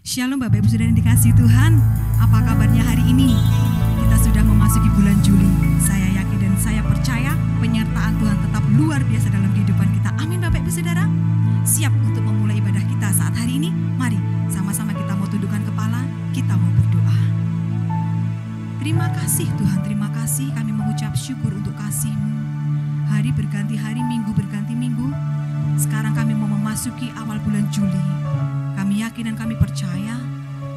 Shalom Bapak Ibu Saudara yang dikasihi Tuhan. Apa kabarnya hari ini? Kita sudah memasuki bulan Juli. Saya yakin dan saya percaya penyertaan Tuhan tetap luar biasa dalam kehidupan kita. Amin Bapak Ibu Saudara. Siap untuk memulai ibadah kita saat hari ini? Mari sama-sama kita mau tundukkan kepala, kita mau berdoa. Terima kasih Tuhan, terima kasih kami mengucap syukur untuk kasih-Mu. Hari berganti hari, minggu berganti minggu. Sekarang kami mau memasuki awal bulan Juli. Kami yakin dan kami percaya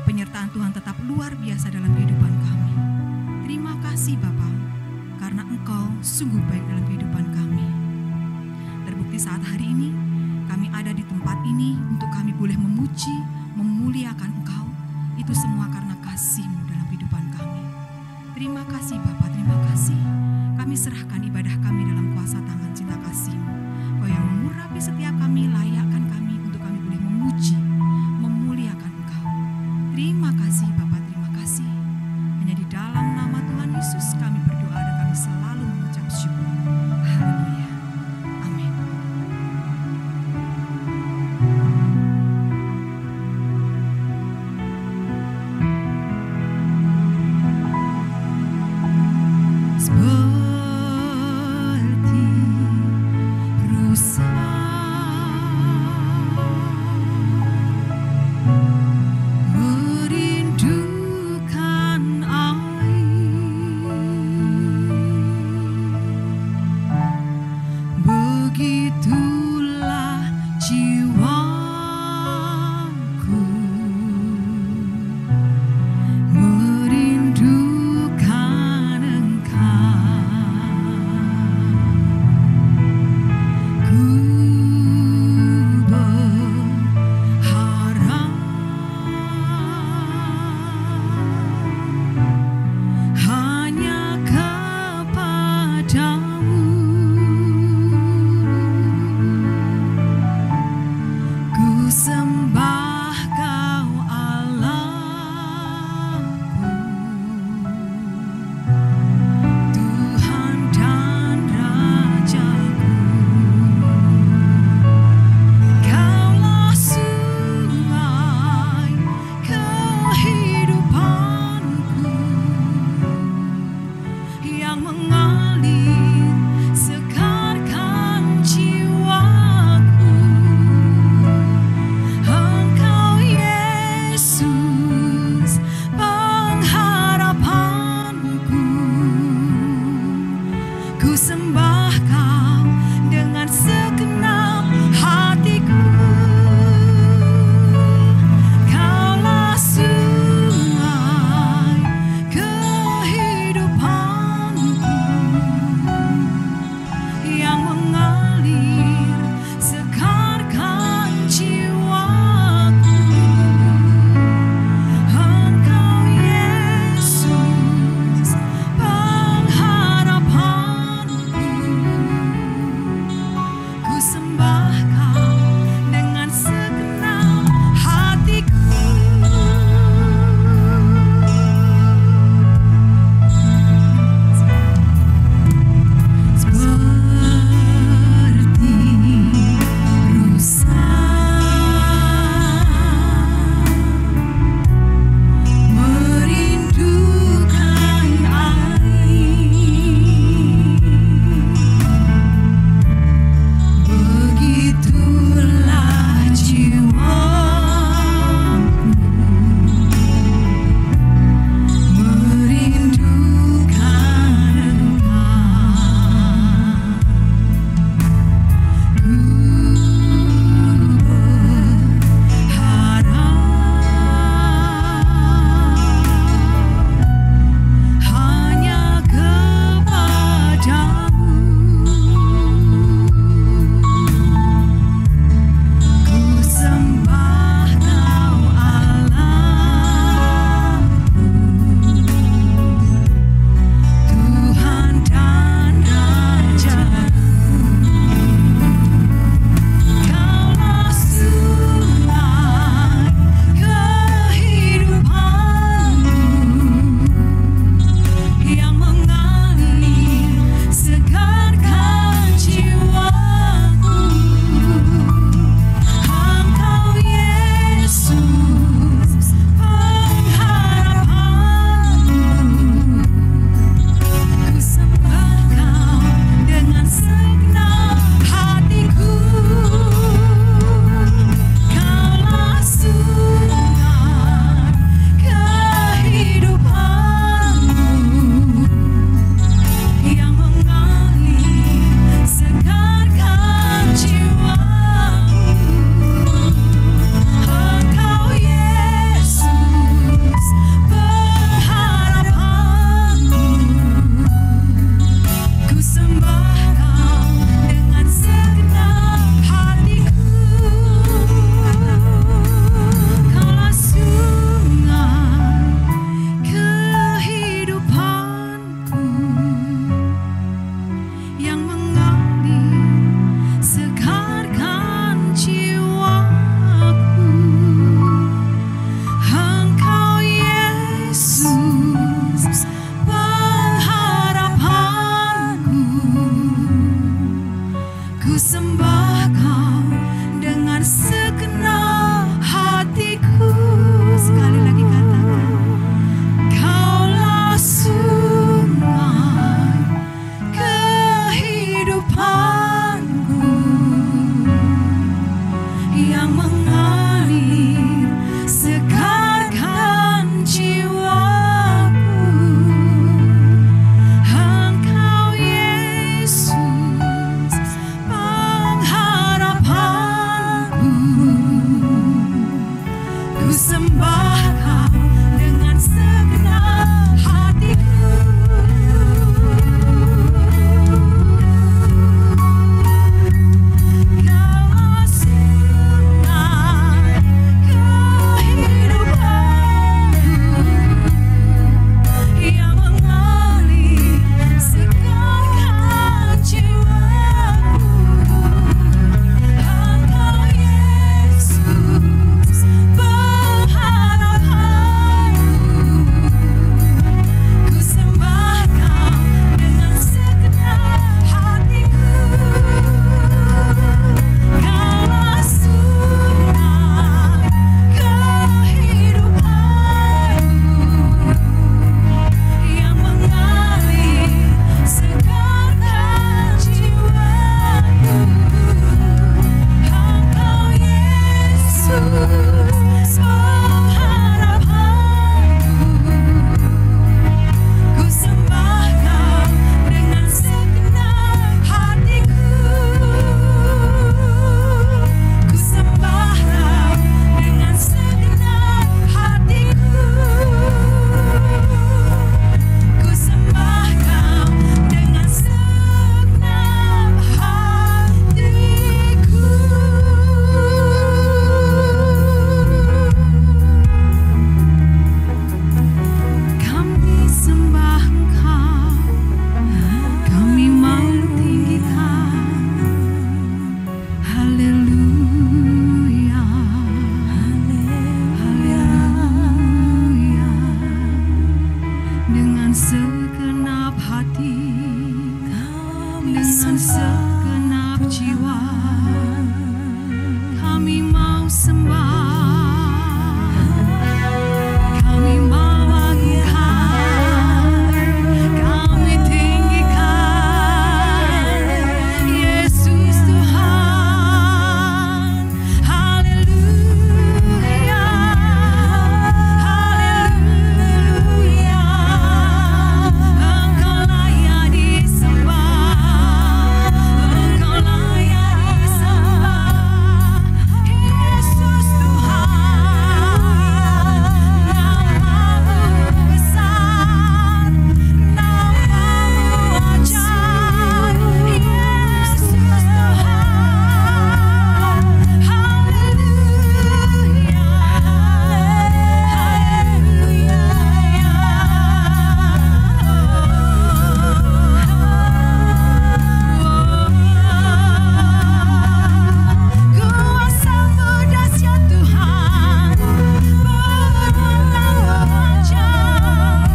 penyertaan Tuhan tetap luar biasa dalam kehidupan kami. Terima kasih Bapa, karena Engkau sungguh baik dalam kehidupan kami. Terbukti saat hari ini kami ada di tempat ini untuk kami boleh memuji, memuliakan Engkau. Itu semua karena kasih-Mu dalam kehidupan kami. Terima kasih Bapa, terima kasih. Kami serahkan ibadah kami dalam kuasa tangan cinta kasih-Mu. Kau yang mengurapi setiap kami, layakkan kami untuk kami boleh memuji, memuliakan Engkau. Terima kasih Bapa, terima kasih. Hanya di dalam nama Tuhan Yesus kami berdoa dan kami selalu mengucap syukur. Haleluya. Amin. Seperti rusa merindukan air, begitulah jiwaku merindukan Engkau. Ku berharap hanya kepadamu. Ku sembah Kau Allahku, Tuhan dan Rajaku. Kaulah sungai kehidupanku yang mengalir segarkan jiwaku. Engkau Yesus pengharapanku. Ku sembah Kau dengan segenap hatiku. Kaulah sungai kehidupanku yang mengalir segarkan jiwaku. Engkau Yesus pengharapanku. Ku sembah Kau dengan segenap hatiku. Seperti rusa merindukan air, begitu sembah Kau dengan segenap hatiku. Sekali lagi katakan, Kaulah sungai kehidupanku yang mengalir segarkan jiwaku. Engkau Yesus pengharapanku. Ku sembah Kau dengan segenap hatiku. Kaulah sungai kehidupanku yang mengalir segarkan jiwaku. Engkau Yesus pengharapanku. Ku sembah Kau dengan segenap hatiku. Kaulah sungai kehidupanku yang mengalir segarkan jiwaku. Engkau Yesus pengharapanku. Ku sembah Kau dengan segenap hatiku. Ku sembah Kau dengan segenap hatiku. Ku sembah Kau dengan segenap hatiku. Kami sembah Engkau, kami mau tinggikan. Haleluya, haleluya. Dengan segenap hati, dengan segenap jiwa, kami mau sembah. Kami mau agungkan, kami tinggikan Yesus Tuhan. Haleluya, haleluya. Engkau layak disembah, Engkau layak disembah. Yesus Tuhan, namamu besar, namamu ajaib. Yesus Tuhan, haleluya, haleluya. Kuasa-Mu dahsyat Tuhan, berwenang ajaib.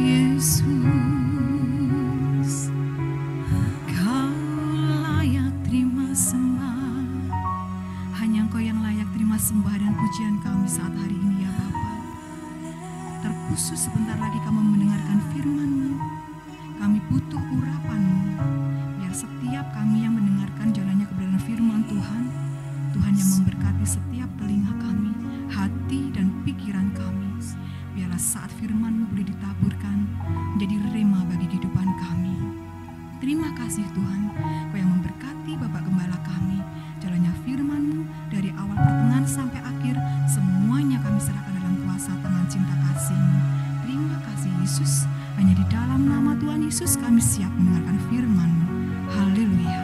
Yesus, Yesus, Kau layak terima sembah. Hanya Engkau yang layak terima sembah dan pujian kami saat hari ini ya Bapa. Terkhusus sebentar lagi kami mendengarkan firman-Mu. Kami butuh urapan-Mu. Biar setiap kami yang mendengarkan jalannya kebenaran firman Tuhan, Tuhan yang memberkati setiap telinga kami, hati dan pikiran kami. Biarlah saat firman-Mu boleh ditaburkan menjadi rema bagi kehidupan kami. Terima kasih Tuhan, Kau yang memberkati Bapak Gembala kami. Jalannya firman-Mu dari awal pertengahan sampai akhir, semuanya kami serahkan dalam kuasa tangan cinta kasih-Mu. Terima kasih Yesus, hanya di dalam nama Tuhan Yesus kami siap mendengarkan firman-Mu. Haleluya.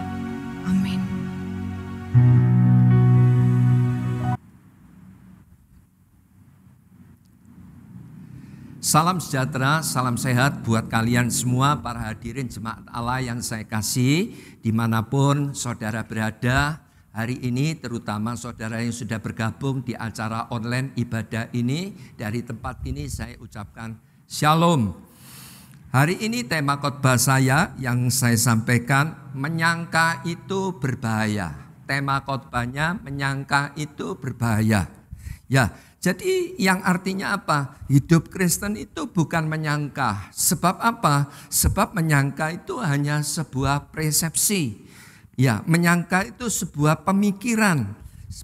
Salam sejahtera, salam sehat buat kalian semua para hadirin jemaat Allah yang saya kasih dimanapun saudara berada hari ini, terutama saudara yang sudah bergabung di acara online ibadah ini. Dari tempat ini saya ucapkan Shalom. Hari ini tema khotbah saya yang saya sampaikan, menyangka itu berbahaya. Tema khotbahnya menyangka itu berbahaya. Ya, jadi yang artinya apa? Hidup Kristen itu bukan menyangka. Sebab apa? Sebab menyangka itu hanya sebuah persepsi. Ya, menyangka itu sebuah pemikiran.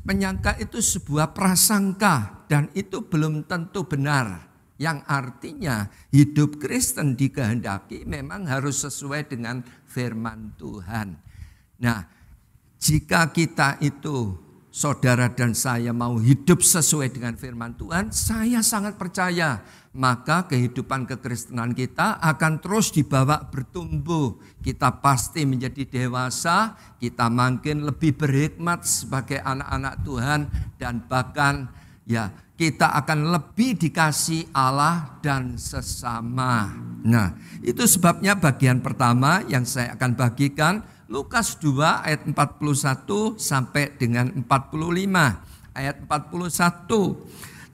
Menyangka itu sebuah prasangka dan itu belum tentu benar. Yang artinya hidup Kristen dikehendaki memang harus sesuai dengan firman Tuhan. Nah, jika kita itu saudara dan saya mau hidup sesuai dengan firman Tuhan, saya sangat percaya maka kehidupan kekristenan kita akan terus dibawa bertumbuh. Kita pasti menjadi dewasa, kita makin lebih berhikmat sebagai anak-anak Tuhan dan bahkan ya kita akan lebih dikasih Allah dan sesama. Nah, itu sebabnya bagian pertama yang saya akan bagikan Lukas 2 ayat 41 sampai dengan 45. Ayat 41.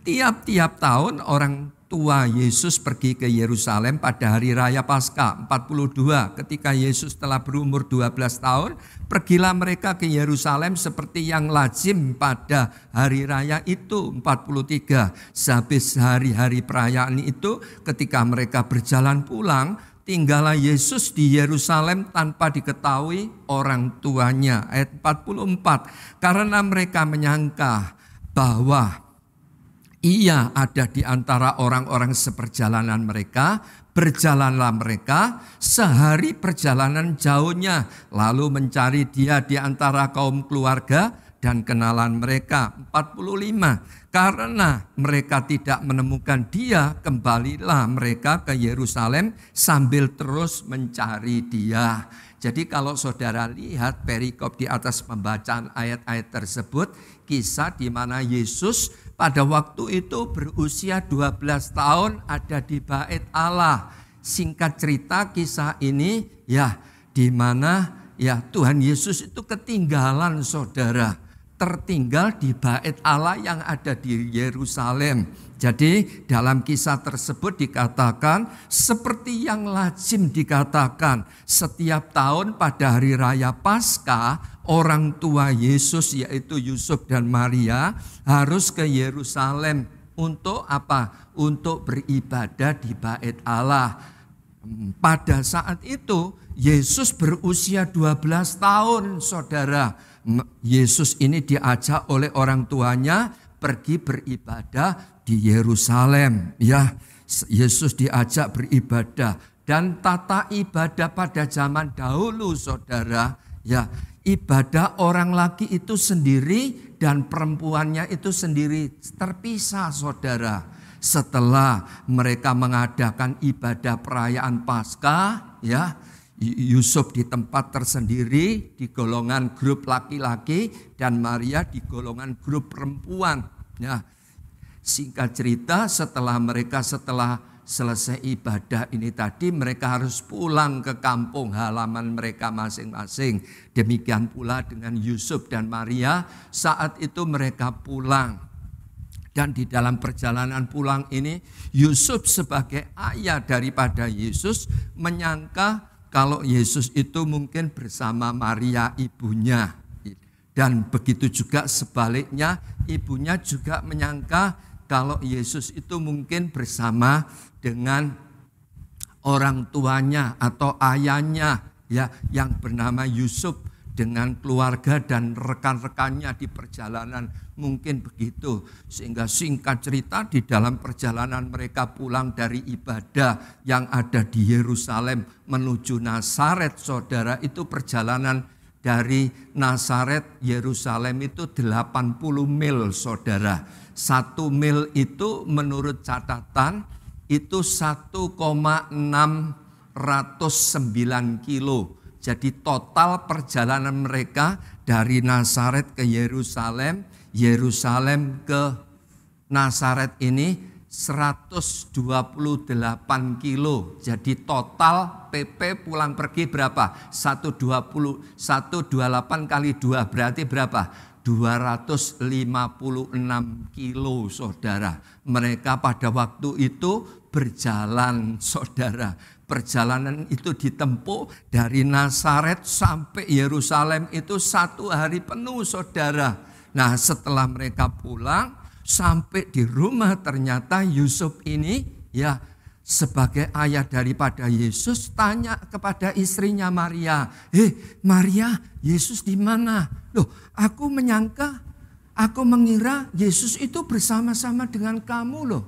Tiap-tiap tahun orang tua Yesus pergi ke Yerusalem pada hari raya Paskah 42. Ketika Yesus telah berumur 12 tahun, pergilah mereka ke Yerusalem seperti yang lazim pada hari raya itu 43. Sehabis hari-hari perayaan itu, ketika mereka berjalan pulang, tinggallah Yesus di Yerusalem tanpa diketahui orang tuanya. Ayat 44. Karena mereka menyangka bahwa ia ada di antara orang-orang seperjalanan mereka, berjalanlah mereka sehari perjalanan jauhnya, lalu mencari dia di antara kaum keluarga dan kenalan mereka. 45. Karena mereka tidak menemukan dia, kembalilah mereka ke Yerusalem sambil terus mencari dia. Jadi kalau saudara lihat perikop di atas pembacaan ayat-ayat tersebut, kisah di mana Yesus pada waktu itu berusia 12 tahun ada di Bait Allah. Singkat cerita kisah ini ya di mana ya Tuhan Yesus itu ketinggalan saudara. Tertinggal di Bait Allah yang ada di Yerusalem. Jadi dalam kisah tersebut dikatakan seperti yang lazim dikatakan setiap tahun pada hari raya Paskah orang tua Yesus yaitu Yusuf dan Maria harus ke Yerusalem untuk apa? Untuk beribadah di Bait Allah. Pada saat itu Yesus berusia 12 tahun saudara. Yesus ini diajak oleh orang tuanya pergi beribadah di Yerusalem. Ya, Yesus diajak beribadah dan tata ibadah pada zaman dahulu, saudara. Ya, ibadah orang laki itu sendiri dan perempuannya itu sendiri terpisah, saudara. Setelah mereka mengadakan ibadah perayaan Paskah, ya. Yusuf di tempat tersendiri di golongan grup laki-laki dan Maria di golongan grup perempuan. Ya, singkat cerita setelah selesai ibadah ini tadi mereka harus pulang ke kampung halaman mereka masing-masing. Demikian pula dengan Yusuf dan Maria saat itu mereka pulang. Dan di dalam perjalanan pulang ini Yusuf sebagai ayah daripada Yesus menyangka kalau Yesus itu mungkin bersama Maria ibunya. Dan begitu juga sebaliknya ibunya juga menyangka kalau Yesus itu mungkin bersama dengan orang tuanya atau ayahnya ya yang bernama Yusuf dengan keluarga dan rekan-rekannya di perjalanan mungkin begitu. Sehingga singkat cerita di dalam perjalanan mereka pulang dari ibadah yang ada di Yerusalem menuju Nazaret, saudara, itu perjalanan dari Nazaret Yerusalem itu 80 mil, saudara. 1 mil itu menurut catatan itu 1,609 kilo. Jadi total perjalanan mereka dari Nazaret ke Yerusalem, Yerusalem ke Nazaret ini 128 kilo. Jadi total PP pulang pergi berapa? 128 kali 2 berarti berapa? 256 kilo, saudara. Mereka pada waktu itu berjalan, saudara. Perjalanan itu ditempuh dari Nazaret sampai Yerusalem itu 1 hari penuh, saudara. Nah, setelah mereka pulang sampai di rumah, ternyata Yusuf ini ya sebagai ayah daripada Yesus tanya kepada istrinya Maria, Maria, Yesus di mana? Loh, aku mengira Yesus itu bersama-sama dengan kamu loh.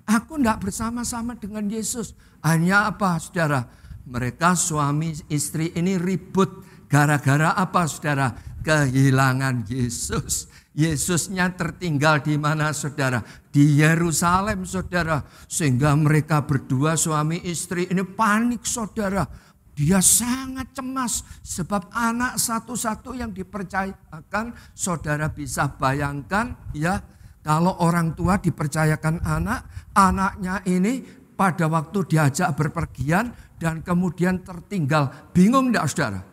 Aku enggak bersama-sama dengan Yesus. Hanya apa, saudara? Mereka suami istri ini ribut gara-gara apa, saudara? Kehilangan Yesus. Yesusnya tertinggal di mana, saudara? Di Yerusalem, saudara. Sehingga mereka berdua suami istri ini panik, saudara. Dia sangat cemas sebab anak satu-satu yang dipercayakan, saudara bisa bayangkan ya, kalau orang tua dipercayakan anak, anaknya ini pada waktu diajak berpergian dan kemudian tertinggal. Bingung enggak, saudara?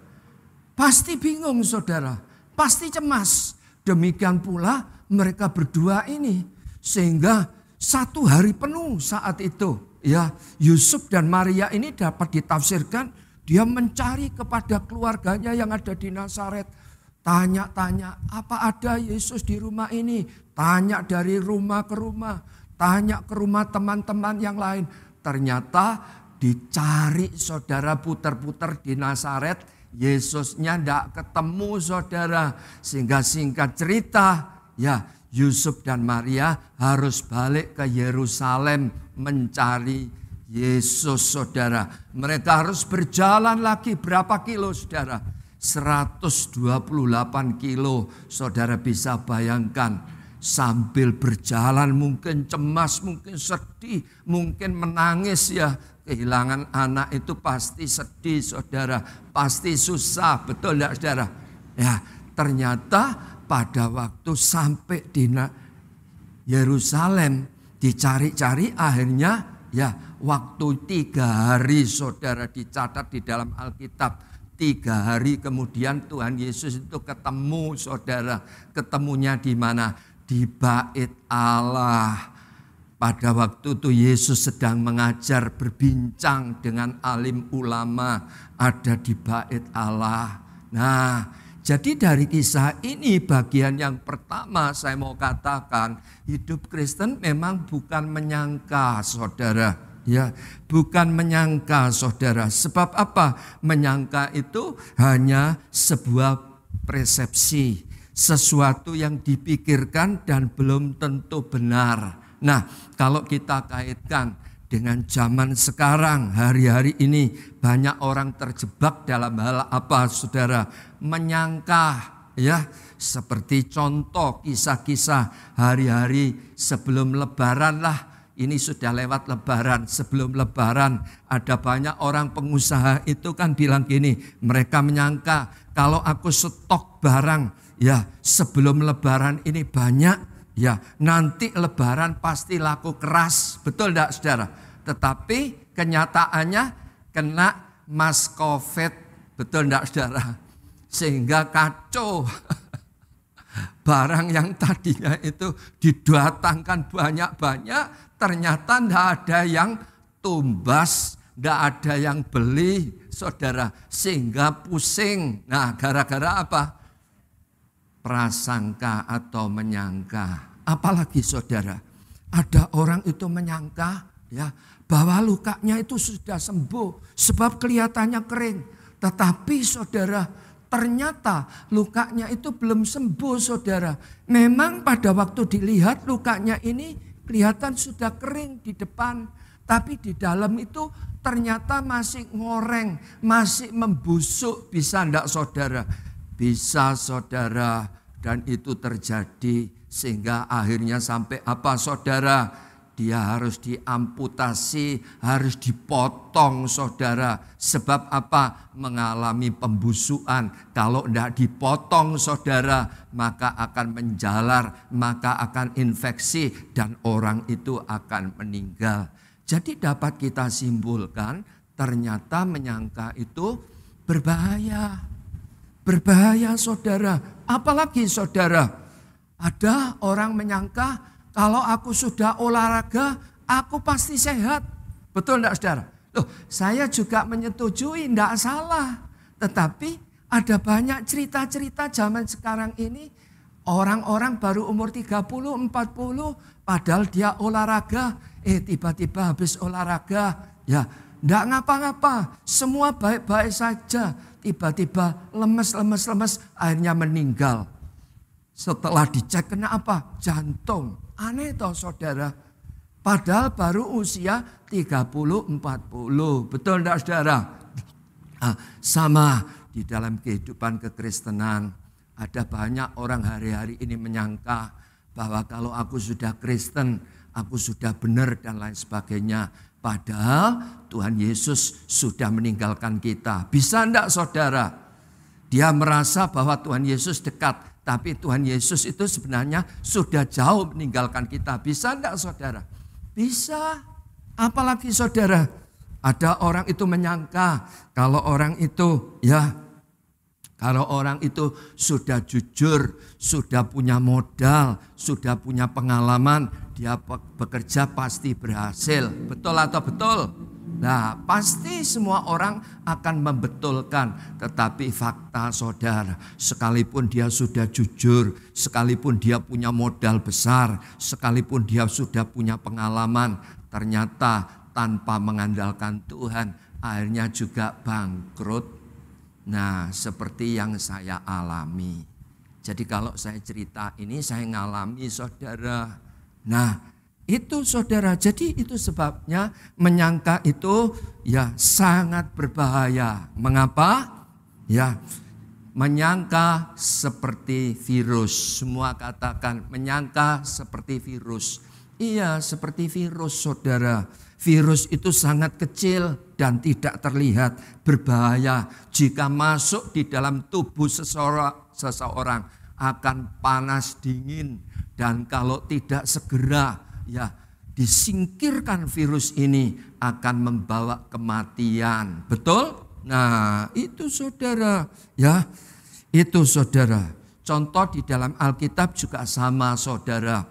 Pasti bingung, saudara. Pasti cemas. Demikian pula mereka berdua ini. Sehingga 1 hari penuh saat itu, ya, Yusuf dan Maria ini dapat ditafsirkan dia mencari kepada keluarganya yang ada di Nazaret. Tanya-tanya, apa ada Yesus di rumah ini? Tanya dari rumah ke rumah. Tanya ke rumah teman-teman yang lain. Ternyata dicari, saudara, putar-putar di Nazaret. Yesusnya tidak ketemu, saudara. Sehingga singkat cerita, ya, Yusuf dan Maria harus balik ke Yerusalem mencari Yesus, saudara. Mereka harus berjalan lagi berapa kilo, saudara? 128 kilo, saudara bisa bayangkan. Sambil berjalan mungkin cemas, mungkin sedih, mungkin menangis ya. Kehilangan anak itu pasti sedih, saudara. Pasti susah, betul tidak, saudara? Ya, ternyata pada waktu sampai di Yerusalem dicari-cari, akhirnya ya waktu 3 hari, saudara, dicatat di dalam Alkitab. 3 hari kemudian Tuhan Yesus itu ketemu, saudara. Ketemunya di mana? Di Bait Allah. Pada waktu itu Yesus sedang mengajar, berbincang dengan alim ulama, ada di Bait Allah. Nah, jadi dari kisah ini bagian yang pertama saya mau katakan, hidup Kristen memang bukan menyangka, saudara. Ya, bukan menyangka, saudara. Sebab apa? Menyangka itu hanya sebuah persepsi, sesuatu yang dipikirkan dan belum tentu benar. Nah, kalau kita kaitkan dengan zaman sekarang, hari-hari ini banyak orang terjebak dalam hal apa, saudara? Menyangka, ya. Seperti contoh kisah-kisah hari-hari sebelum Lebaran lah. Ini sudah lewat Lebaran. Sebelum Lebaran ada banyak orang pengusaha itu kan bilang gini, mereka menyangka kalau aku stok barang ya sebelum Lebaran ini banyak, ya nanti Lebaran pasti laku keras. Betul tidak, saudara? Tetapi kenyataannya kena mas COVID. Betul tidak, saudara? Sehingga kacau. Barang yang tadinya itu didatangkan banyak-banyak, ternyata tidak ada yang tumbas, tidak ada yang beli, saudara. Sehingga pusing. Nah, gara-gara apa? Prasangka atau menyangka. Apalagi, saudara, ada orang itu menyangka ya bahwa lukanya itu sudah sembuh sebab kelihatannya kering. Tetapi, saudara, ternyata lukanya itu belum sembuh, saudara. Memang pada waktu dilihat lukanya ini kelihatan sudah kering di depan. Tapi di dalam itu ternyata masih ngoreng, masih membusuk. Bisa enggak, saudara? Bisa, saudara. Dan itu terjadi sehingga akhirnya sampai apa, saudara? dia harus diamputasi, harus dipotong saudara. Sebab apa? Mengalami pembusukan. Kalau tidak dipotong saudara, maka akan menjalar, maka akan infeksi dan orang itu akan meninggal. Jadi dapat kita simpulkan, ternyata menyangka itu berbahaya. Berbahaya saudara. Apalagi saudara, ada orang menyangka kalau aku sudah olahraga, aku pasti sehat. Betul enggak saudara? Loh, saya juga menyetujui, enggak salah. Tetapi ada banyak cerita-cerita zaman sekarang ini. Orang-orang baru umur 30, 40, padahal dia olahraga. Tiba-tiba habis olahraga, ya enggak ngapa-ngapa. Semua baik-baik saja. Tiba-tiba lemes, akhirnya meninggal. Setelah dicek kena apa? Jantung. Aneh toh saudara. Padahal baru usia 30-40. Betul enggak saudara? Sama di dalam kehidupan kekristenan. Ada banyak orang hari-hari ini menyangka bahwa kalau aku sudah Kristen, aku sudah benar dan lain sebagainya. Padahal Tuhan Yesus sudah meninggalkan kita. Bisa enggak saudara? Dia merasa bahwa Tuhan Yesus dekat. Tapi Tuhan Yesus itu sebenarnya sudah jauh meninggalkan kita. Bisa enggak saudara? Bisa. Apalagi saudara, ada orang itu menyangka kalau orang itu sudah jujur, sudah punya modal, sudah punya pengalaman, dia bekerja pasti berhasil. Betul atau betul? Nah, pasti semua orang akan membetulkan. Tetapi fakta saudara, sekalipun dia sudah jujur, sekalipun dia punya modal besar, sekalipun dia sudah punya pengalaman, ternyata tanpa mengandalkan Tuhan, akhirnya juga bangkrut. Nah, seperti yang saya alami. Jadi kalau saya cerita ini, saya ngalami saudara. Nah, itu saudara, jadi itu sebabnya menyangka itu ya sangat berbahaya. Mengapa? Ya, menyangka seperti virus. Semua katakan menyangka seperti virus. Iya, seperti virus saudara. Virus itu sangat kecil dan tidak terlihat, berbahaya. Jika masuk di dalam tubuh seseorang akan panas dingin. Dan kalau tidak segera disingkirkan virus ini akan membawa kematian. Betul? Nah, itu saudara, ya. Itu saudara. Contoh di dalam Alkitab juga sama saudara.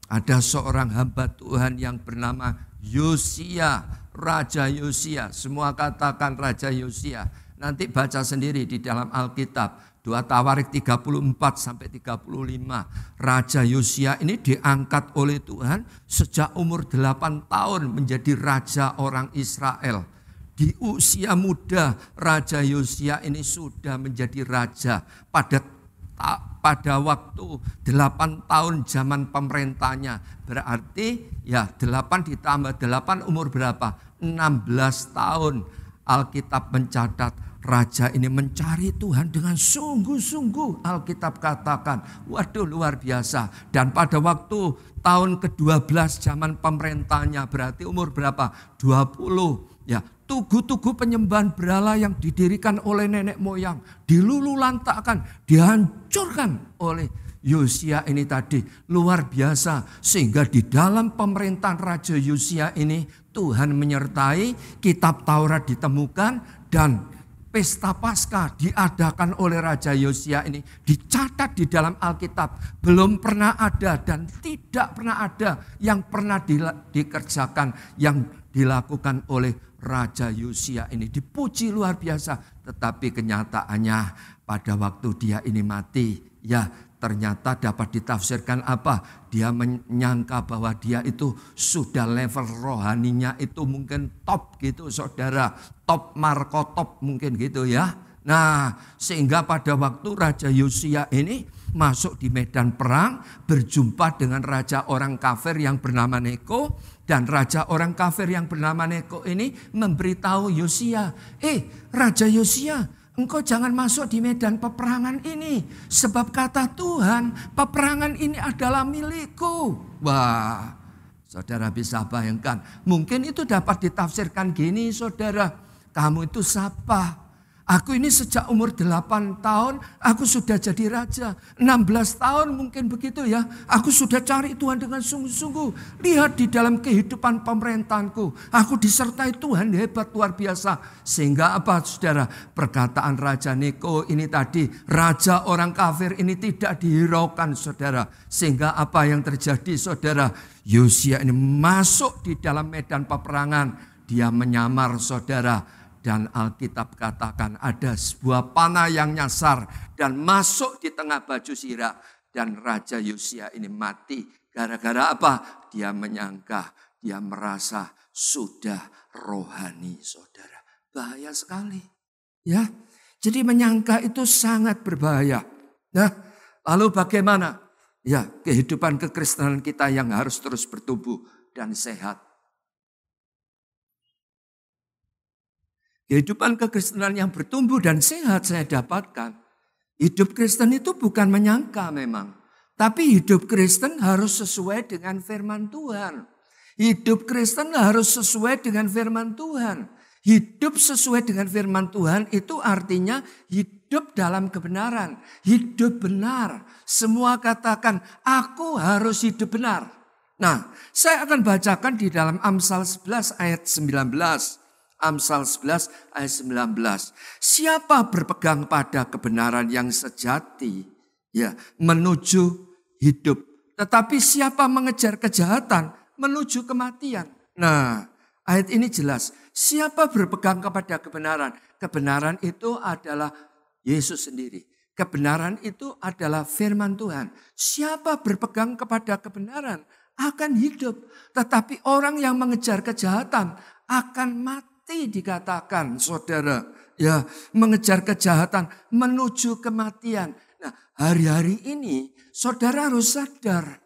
Ada seorang hamba Tuhan yang bernama Yosia, Raja Yosia. Semua katakan Raja Yosia. Nanti baca sendiri di dalam Alkitab. 2 Tawarik 34-35. Raja Yosia ini diangkat oleh Tuhan sejak umur 8 tahun menjadi raja orang Israel. Di usia muda Raja Yosia ini sudah menjadi raja. Pada waktu 8 tahun zaman pemerintahnya. Berarti 8 ditambah 8 umur berapa? 16 tahun. Alkitab mencatat raja ini mencari Tuhan dengan sungguh-sungguh. Alkitab katakan, waduh luar biasa. Dan pada waktu tahun ke-12 zaman pemerintahnya, berarti umur berapa? 20. Ya, tugu-tugu penyembahan berhala yang didirikan oleh nenek moyang dilululantakkan, dihancurkan oleh Yosia ini tadi. Luar biasa. Sehingga di dalam pemerintahan Raja Yosia ini Tuhan menyertai, kitab Taurat ditemukan dan pesta Paskah diadakan oleh Raja Yosia ini. Dicatat di dalam Alkitab. Belum pernah ada dan tidak pernah ada yang pernah dikerjakan, yang dilakukan oleh Raja Yosia ini. Dipuji luar biasa. Tetapi kenyataannya pada waktu dia ini mati, ternyata dapat ditafsirkan apa? Dia menyangka bahwa dia itu sudah level rohaninya itu mungkin top gitu saudara. Top markotop mungkin gitu ya. Nah, sehingga pada waktu Raja Yosia ini masuk di medan perang, berjumpa dengan raja orang kafir yang bernama Neko. Dan raja orang kafir yang bernama Neko ini memberitahu Yosia, Raja Yosia, engkau jangan masuk di medan peperangan ini. Sebab kata Tuhan, peperangan ini adalah milikku. Wah, Saudara bisa bayangkan, mungkin itu dapat ditafsirkan gini saudara, kamu itu siapa? Aku ini sejak umur 8 tahun, aku sudah jadi raja. 16 tahun mungkin begitu ya. Aku sudah cari Tuhan dengan sungguh-sungguh. Lihat di dalam kehidupan pemerintahanku. Aku disertai Tuhan hebat luar biasa. Sehingga apa saudara? Perkataan Raja Neko ini tadi. Raja orang kafir ini tidak dihiraukan saudara. Sehingga apa yang terjadi saudara? Yosia ini masuk di dalam medan peperangan. Dia menyamar saudara. Dan Alkitab katakan ada sebuah panah yang nyasar dan masuk di tengah baju Sisera. Dan Raja Yosia ini mati. Gara-gara apa? Dia menyangka, dia merasa sudah rohani saudara. Bahaya sekali. Ya, jadi menyangka itu sangat berbahaya. Nah, lalu bagaimana? Ya, kehidupan kekristenan kita yang harus terus bertumbuh dan sehat. Kehidupan kekristenan yang bertumbuh dan sehat saya dapatkan. Hidup Kristen itu bukan menyangka memang. Tapi hidup Kristen harus sesuai dengan firman Tuhan. Hidup Kristen harus sesuai dengan firman Tuhan. Hidup sesuai dengan firman Tuhan itu artinya hidup dalam kebenaran. Hidup benar. Semua katakan, aku harus hidup benar. Nah, saya akan bacakan di dalam Amsal 11 ayat 19. Amsal 11 ayat 19. Siapa berpegang pada kebenaran yang sejati, ya, menuju hidup. Tetapi siapa mengejar kejahatan, menuju kematian. Nah, ayat ini jelas. Siapa berpegang kepada kebenaran? Kebenaran itu adalah Yesus sendiri. Kebenaran itu adalah firman Tuhan. Siapa berpegang kepada kebenaran akan hidup. Tetapi orang yang mengejar kejahatan akan mati. Dikatakan saudara, ya, mengejar kejahatan menuju kematian. Nah, hari-hari ini saudara harus sadar,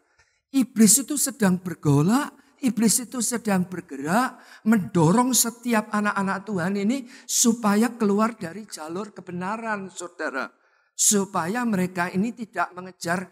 iblis itu sedang bergolak, iblis itu sedang bergerak, mendorong setiap anak-anak Tuhan ini supaya keluar dari jalur kebenaran saudara. Supaya mereka ini tidak mengejar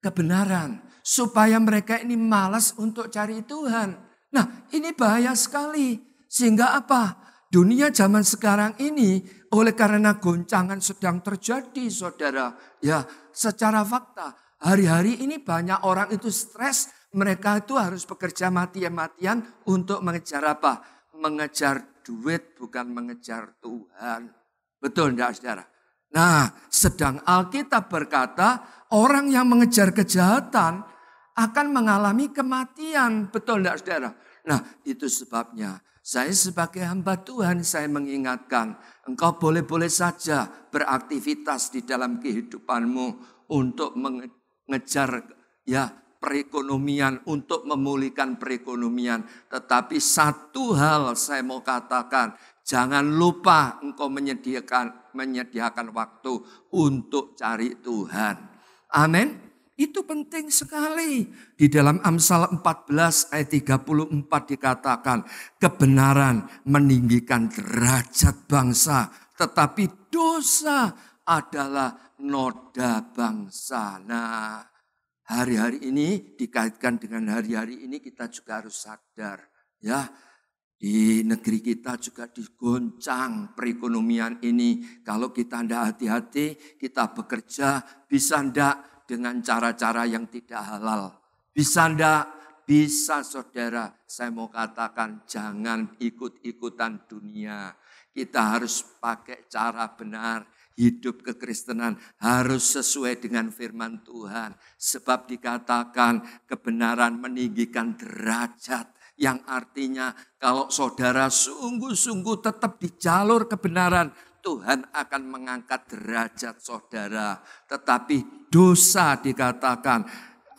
kebenaran, supaya mereka ini malas untuk cari Tuhan. Nah, ini bahaya sekali. Sehingga apa? Dunia zaman sekarang ini oleh karena goncangan sedang terjadi saudara. Ya, secara fakta hari-hari ini banyak orang itu stres. Mereka itu harus bekerja mati-matian untuk mengejar apa? Mengejar duit bukan mengejar Tuhan. Betul enggak saudara? Nah, sedang Alkitab berkata orang yang mengejar kejahatan akan mengalami kematian. Betul enggak saudara? Nah, itu sebabnya saya sebagai hamba Tuhan, saya mengingatkan, engkau boleh-boleh saja beraktivitas di dalam kehidupanmu untuk mengejar ya perekonomian, untuk memulihkan perekonomian. Tetapi satu hal saya mau katakan, jangan lupa engkau menyediakan waktu untuk cari Tuhan. Amin. Itu penting sekali. Di dalam Amsal 14 ayat 34 dikatakan, kebenaran meninggikan derajat bangsa, tetapi dosa adalah noda bangsa. Nah, hari-hari ini dikaitkan dengan hari-hari ini kita juga harus sadar. Ya, di negeri kita juga digoncang perekonomian ini. Kalau kita tidak hati-hati, kita bekerja, bisa tidak dengan cara-cara yang tidak halal. Bisa enggak? Bisa saudara. Saya mau katakan jangan ikut-ikutan dunia. Kita harus pakai cara benar. Hidup kekristenan harus sesuai dengan firman Tuhan. Sebab dikatakan kebenaran meninggikan derajat. Yang artinya kalau saudara sungguh-sungguh tetap di jalur kebenaran, Tuhan akan mengangkat derajat saudara. Tetapi dosa dikatakan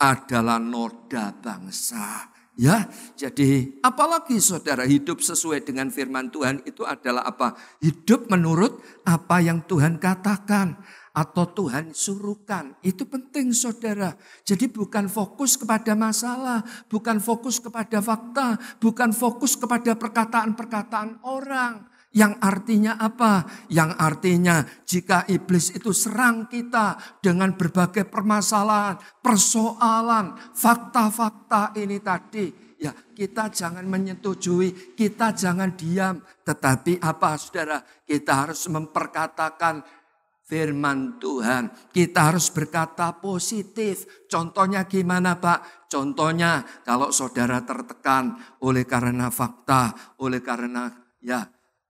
adalah noda bangsa. Ya, jadi apalagi saudara hidup sesuai dengan firman Tuhan itu adalah apa? Hidup menurut apa yang Tuhan katakan atau Tuhan suruhkan. Itu penting saudara. Jadi bukan fokus kepada masalah, bukan fokus kepada fakta, bukan fokus kepada perkataan-perkataan orang. Yang artinya apa? Yang artinya jika iblis itu serang kita dengan berbagai permasalahan, persoalan, fakta-fakta ini tadi. Ya, kita jangan menyetujui, kita jangan diam. Tetapi apa saudara? Kita harus memperkatakan firman Tuhan. Kita harus berkata positif. Contohnya gimana Pak? Contohnya kalau saudara tertekan oleh karena fakta, oleh karena ya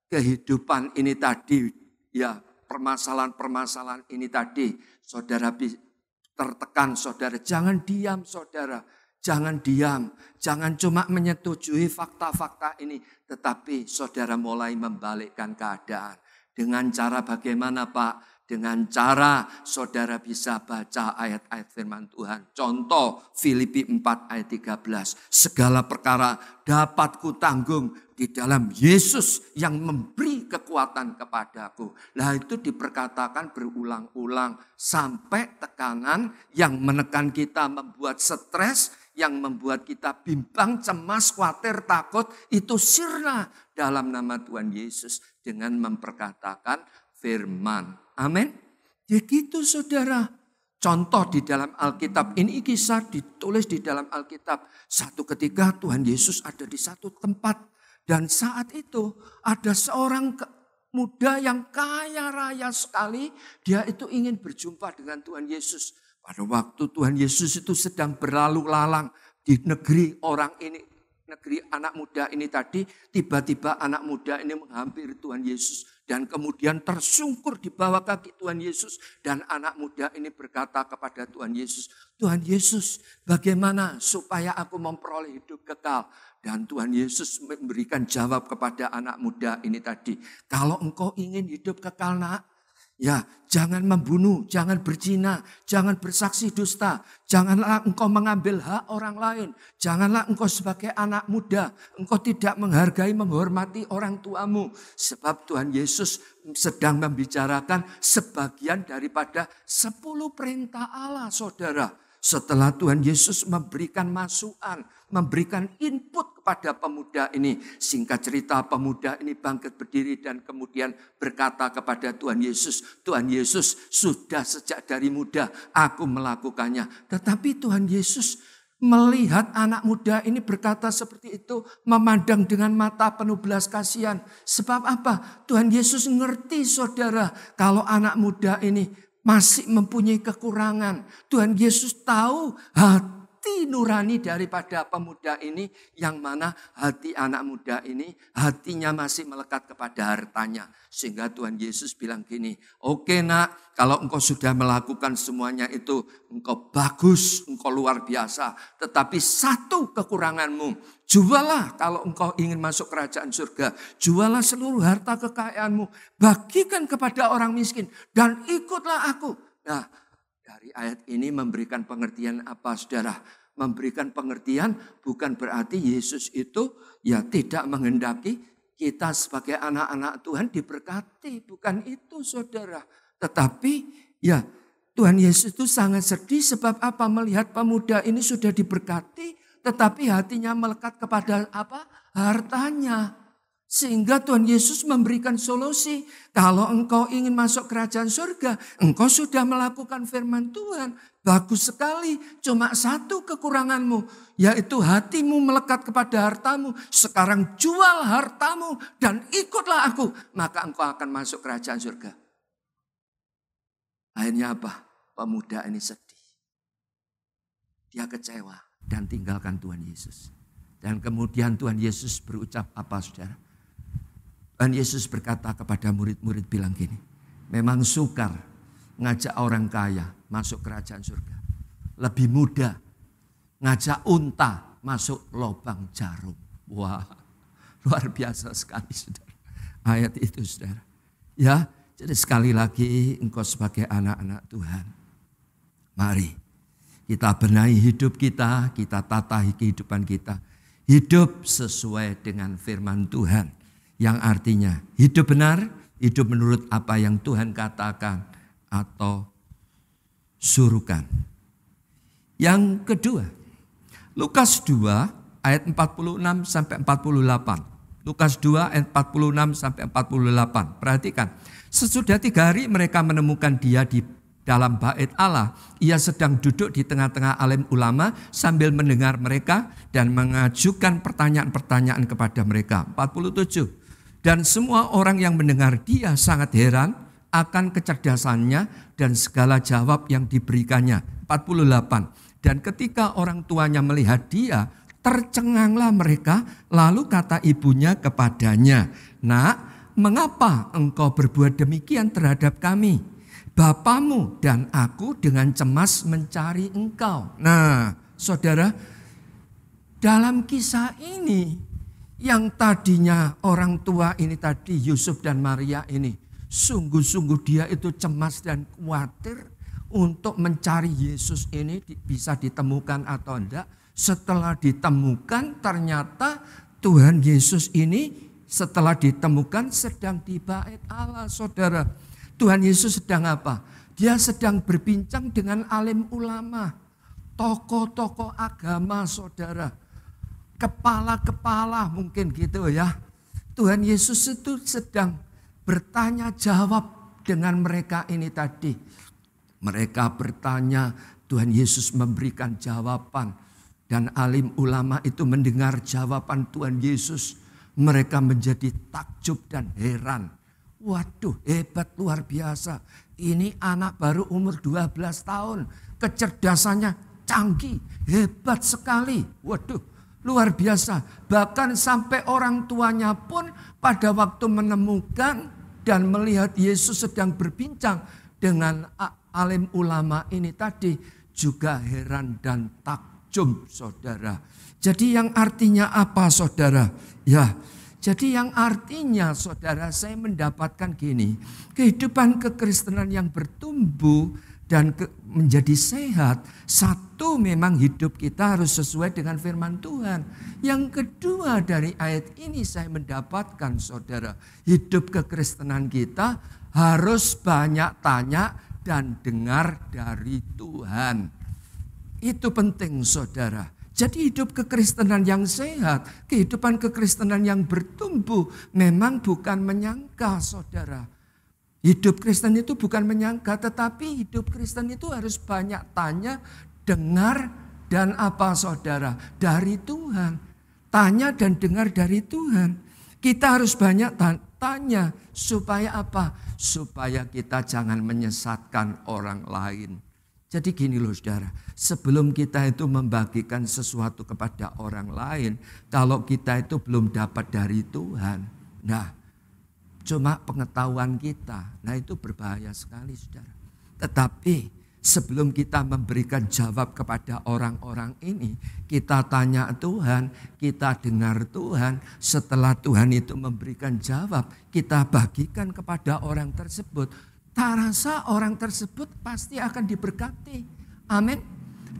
kehidupan ini tadi, ya permasalahan-permasalahan ini tadi, saudara tertekan, saudara jangan diam, saudara. Jangan diam, jangan cuma menyetujui fakta-fakta ini, tetapi saudara mulai membalikkan keadaan. Dengan cara bagaimana Pak? Dengan cara saudara bisa baca ayat-ayat firman Tuhan. Contoh Filipi 4 ayat 13. Segala perkara dapat kutanggung di dalam Yesus yang memberi kekuatan kepadaku. Nah itu diperkatakan berulang-ulang sampai tekanan yang menekan kita, membuat stres, yang membuat kita bimbang, cemas, khawatir, takut, itu sirna dalam nama Tuhan Yesus dengan memperkatakan firman. Amin. Ya gitu saudara. Contoh di dalam Alkitab, ini kisah ditulis di dalam Alkitab. Satu ketika Tuhan Yesus ada di satu tempat. Dan saat itu ada seorang muda yang kaya raya sekali. Dia itu ingin berjumpa dengan Tuhan Yesus. Pada waktu Tuhan Yesus itu sedang berlalu lalang di negeri orang ini, negeri anak muda ini tadi, tiba-tiba anak muda ini menghampiri Tuhan Yesus dan kemudian tersungkur di bawah kaki Tuhan Yesus, dan anak muda ini berkata kepada Tuhan Yesus, Tuhan Yesus, bagaimana supaya aku memperoleh hidup kekal? Dan Tuhan Yesus memberikan jawab kepada anak muda ini tadi, kalau engkau ingin hidup kekal nak, ya, jangan membunuh, jangan berzina, jangan bersaksi dusta, janganlah engkau mengambil hak orang lain, janganlah engkau sebagai anak muda, engkau tidak menghargai, menghormati orang tuamu. Sebab Tuhan Yesus sedang membicarakan sebagian daripada 10 perintah Allah, saudara. Setelah Tuhan Yesus memberikan masukan, memberikan input kepada pemuda ini. Singkat cerita, pemuda ini bangkit berdiri dan kemudian berkata kepada Tuhan Yesus, Tuhan Yesus, sudah sejak dari muda aku melakukannya. Tetapi Tuhan Yesus melihat anak muda ini berkata seperti itu, memandang dengan mata penuh belas kasihan. Sebab apa? Tuhan Yesus ngerti saudara, kalau anak muda ini masih mempunyai kekurangan. Tuhan Yesus tahu hati nurani daripada pemuda ini, yang mana hati anak muda ini hatinya masih melekat kepada hartanya. Sehingga Tuhan Yesus bilang gini, oke nak, kalau engkau sudah melakukan semuanya itu, engkau bagus, engkau luar biasa. Tetapi satu kekuranganmu, jualah kalau engkau ingin masuk kerajaan surga. Jualah seluruh harta kekayaanmu, bagikan kepada orang miskin, dan ikutlah aku. Nah, dari ayat ini memberikan pengertian apa saudara? Memberikan pengertian bukan berarti Yesus itu ya tidak menghendaki kita sebagai anak-anak Tuhan diberkati. Bukan itu saudara. Tetapi ya Tuhan Yesus itu sangat sedih sebab apa? Melihat pemuda ini sudah diberkati, tetapi hatinya melekat kepada apa? Hartanya. Sehingga Tuhan Yesus memberikan solusi. Kalau engkau ingin masuk kerajaan surga, engkau sudah melakukan firman Tuhan. Bagus sekali, cuma satu kekuranganmu, yaitu hatimu melekat kepada hartamu. Sekarang jual hartamu dan ikutlah aku, maka engkau akan masuk kerajaan surga. Akhirnya apa? Pemuda ini sedih. Dia kecewa dan tinggalkan Tuhan Yesus. Dan kemudian Tuhan Yesus berucap apa saudara? Tuhan Yesus berkata kepada murid-murid bilang gini, memang sukar ngajak orang kaya masuk kerajaan surga. Lebih mudah ngajak unta masuk lubang jarum. Wah, luar biasa sekali saudara. Ayat itu saudara. Ya, jadi sekali lagi engkau sebagai anak-anak Tuhan. Mari kita benahi hidup kita, kita tata kehidupan kita. Hidup sesuai dengan firman Tuhan. Yang artinya hidup benar, hidup menurut apa yang Tuhan katakan atau suruhkan. Yang kedua, Lukas 2 ayat 46 sampai 48. Lukas 2 ayat 46 sampai 48. Perhatikan, sesudah 3 hari mereka menemukan dia di dalam bait Allah. Ia sedang duduk di tengah-tengah alim ulama sambil mendengar mereka dan mengajukan pertanyaan-pertanyaan kepada mereka. 47. Dan semua orang yang mendengar dia sangat heran akan kecerdasannya dan segala jawab yang diberikannya. 48. Dan ketika orang tuanya melihat dia, tercenganglah mereka, lalu kata ibunya kepadanya, "Nak, mengapa engkau berbuat demikian terhadap kami? Bapamu dan aku dengan cemas mencari engkau." Nah, saudara, dalam kisah ini yang tadinya orang tua ini tadi, Yusuf dan Maria ini, sungguh-sungguh dia itu cemas dan khawatir untuk mencari Yesus ini bisa ditemukan atau enggak. Setelah ditemukan ternyata Tuhan Yesus ini setelah ditemukan sedang di bait Allah, saudara. Tuhan Yesus sedang apa? Dia sedang berbincang dengan alim ulama, tokoh-tokoh agama, saudara. Kepala-kepala mungkin gitu ya. Tuhan Yesus itu sedang bertanya jawab dengan mereka ini tadi. Mereka bertanya, Tuhan Yesus memberikan jawaban. Dan alim ulama itu mendengar jawaban Tuhan Yesus. Mereka menjadi takjub dan heran. Waduh, hebat luar biasa. Ini anak baru umur 12 tahun. Kecerdasannya canggih, hebat sekali. Waduh, luar biasa. Bahkan sampai orang tuanya pun pada waktu menemukan dan melihat Yesus sedang berbincang dengan alim ulama ini tadi juga heran dan takjub, saudara. Jadi yang artinya apa, saudara? Ya, jadi yang artinya, saudara, saya mendapatkan gini, kehidupan kekristenan yang bertumbuh dan menjadi sehat. Satu, memang hidup kita harus sesuai dengan firman Tuhan. Yang kedua, dari ayat ini saya mendapatkan, saudara, hidup kekristenan kita harus banyak tanya dan dengar dari Tuhan. Itu penting, saudara. Jadi hidup kekristenan yang sehat, kehidupan kekristenan yang bertumbuh memang bukan menyangka, saudara. Hidup Kristen itu bukan menyangka, tetapi hidup Kristen itu harus banyak tanya, dengar, dan apa, saudara? Dari Tuhan. Tanya dan dengar dari Tuhan. Kita harus banyak tanya supaya apa? Supaya kita jangan menyesatkan orang lain. Jadi gini loh, saudara, sebelum kita itu membagikan sesuatu kepada orang lain, kalau kita itu belum dapat dari Tuhan, nah cuma pengetahuan kita, nah itu berbahaya sekali, saudara. Tetapi sebelum kita memberikan jawab kepada orang-orang ini, kita tanya Tuhan, kita dengar Tuhan, setelah Tuhan itu memberikan jawab, kita bagikan kepada orang tersebut. Tak rasa orang tersebut pasti akan diberkati. Amin.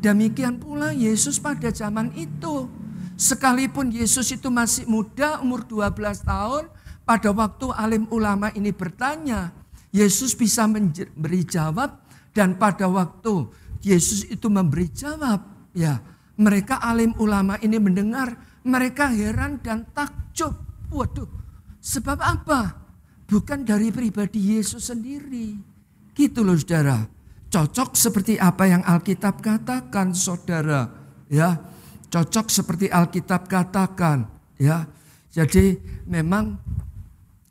Demikian pula Yesus pada zaman itu. Sekalipun Yesus itu masih muda, umur 12 tahun. Pada waktu alim ulama ini bertanya, Yesus bisa memberi jawab. Dan pada waktu Yesus itu memberi jawab, ya, mereka alim ulama ini mendengar. Mereka heran dan takjub. Waduh, sebab apa? Bukan dari pribadi Yesus sendiri. Gitu loh, saudara. Cocok seperti apa yang Alkitab katakan, saudara. Ya, cocok seperti Alkitab katakan. Ya, jadi memang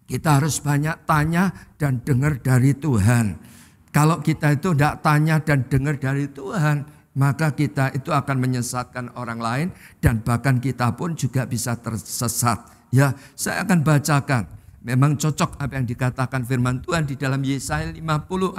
kita harus banyak tanya dan dengar dari Tuhan. Kalau kita itu tidak tanya dan dengar dari Tuhan, maka kita itu akan menyesatkan orang lain dan bahkan kita pun juga bisa tersesat. Ya, saya akan bacakan. Memang cocok apa yang dikatakan firman Tuhan di dalam Yesaya 50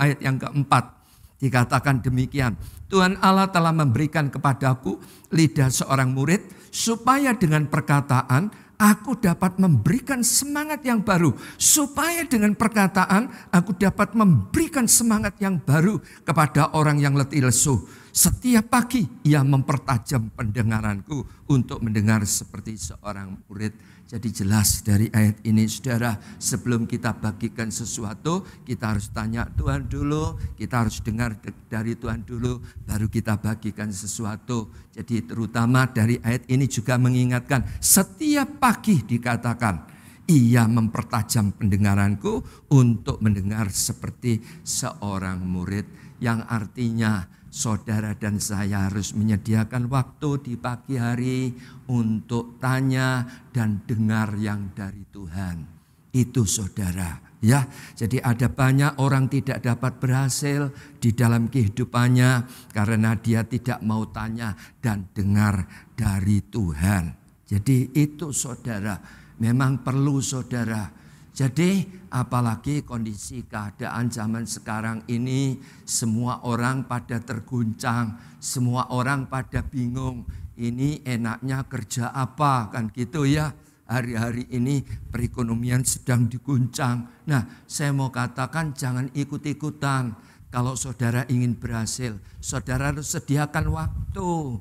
ayat yang keempat. Dikatakan demikian, Tuhan Allah telah memberikan kepadaku lidah seorang murid, supaya dengan perkataan aku dapat memberikan semangat yang baru. Supaya dengan perkataan aku dapat memberikan semangat yang baru kepada orang yang letih lesu. Setiap pagi ia mempertajam pendengaranku untuk mendengar seperti seorang murid. Jadi jelas dari ayat ini, saudara, sebelum kita bagikan sesuatu, kita harus tanya Tuhan dulu, kita harus dengar dari Tuhan dulu, baru kita bagikan sesuatu. Jadi terutama dari ayat ini juga mengingatkan, setiap pagi dikatakan, ia mempertajam pendengaranku untuk mendengar seperti seorang murid. yang artinya saudara dan saya harus menyediakan waktu di pagi hari untuk tanya dan dengar yang dari Tuhan. Itu saudara, ya. Jadi ada banyak orang tidak dapat berhasil di dalam kehidupannya karena dia tidak mau tanya dan dengar dari Tuhan. Jadi itu saudara, memang perlu saudara. Jadi apalagi kondisi keadaan zaman sekarang ini, semua orang pada terguncang, semua orang pada bingung. Ini enaknya kerja apa, kan gitu ya. Hari-hari ini perekonomian sedang diguncang. Nah, saya mau katakan jangan ikut-ikutan. Kalau saudara ingin berhasil, saudara harus sediakan waktu.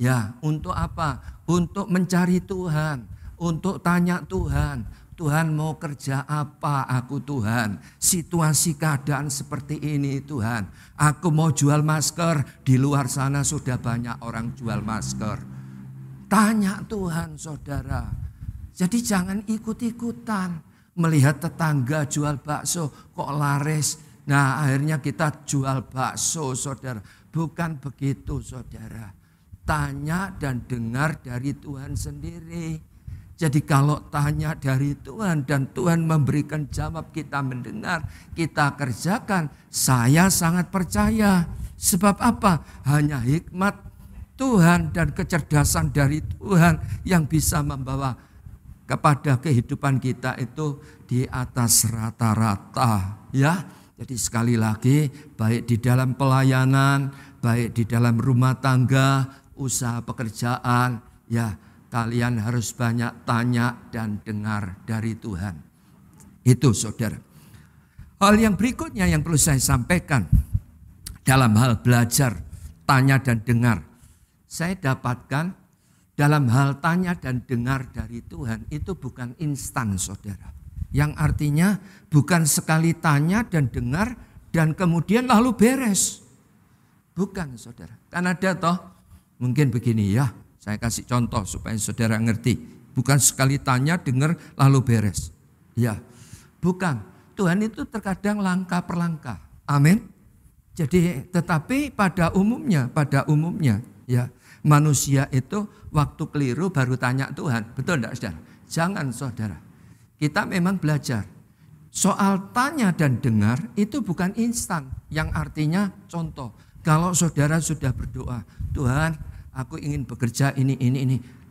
Ya, untuk apa? Untuk mencari Tuhan, untuk tanya Tuhan. Tuhan mau kerja apa aku Tuhan? Situasi keadaan seperti ini Tuhan. Aku mau jual masker, di luar sana sudah banyak orang jual masker. Tanya Tuhan saudara. Jadi jangan ikut-ikutan. Melihat tetangga jual bakso kok laris. Nah akhirnya kita jual bakso saudara. Bukan begitu saudara. Tanya dan dengar dari Tuhan sendiri. Jadi kalau tanya dari Tuhan dan Tuhan memberikan jawab, kita mendengar, kita kerjakan. Saya sangat percaya. Sebab apa? Hanya hikmat Tuhan dan kecerdasan dari Tuhan yang bisa membawa kepada kehidupan kita itu di atas rata-rata, ya. Jadi sekali lagi, baik di dalam pelayanan, baik di dalam rumah tangga, usaha pekerjaan, ya, kalian harus banyak tanya dan dengar dari Tuhan. Itu saudara. Hal yang berikutnya yang perlu saya sampaikan dalam hal belajar, tanya dan dengar. Saya dapatkan dalam hal tanya dan dengar dari Tuhan itu bukan instan saudara. Yang artinya bukan sekali tanya dan dengar dan kemudian lalu beres. Bukan saudara. Kan ada toh mungkin begini ya. Saya kasih contoh supaya saudara ngerti. Bukan sekali tanya, dengar lalu beres. Ya, bukan. Tuhan itu terkadang langkah per langkah. Amin. Jadi tetapi pada umumnya ya. Manusia itu waktu keliru baru tanya Tuhan. Betul enggak saudara? Jangan saudara. Kita memang belajar. Soal tanya dan dengar itu bukan instan. Yang artinya contoh. Kalau saudara sudah berdoa. Tuhan aku ingin bekerja ini.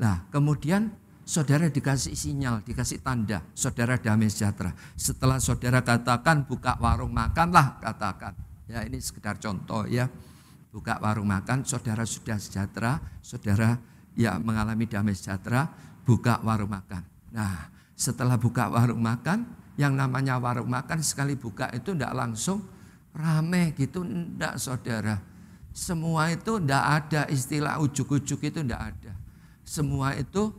Nah kemudian saudara dikasih sinyal, dikasih tanda. Saudara damai sejahtera. Setelah saudara katakan buka warung makanlah katakan. Ya ini sekedar contoh ya. Buka warung makan, saudara sudah sejahtera, saudara ya mengalami damai sejahtera, buka warung makan. Nah setelah buka warung makan, yang namanya warung makan sekali buka itu tidak langsung rame gitu, tidak saudara. Semua itu tidak ada istilah ujuk-ujuk itu tidak ada. Semua itu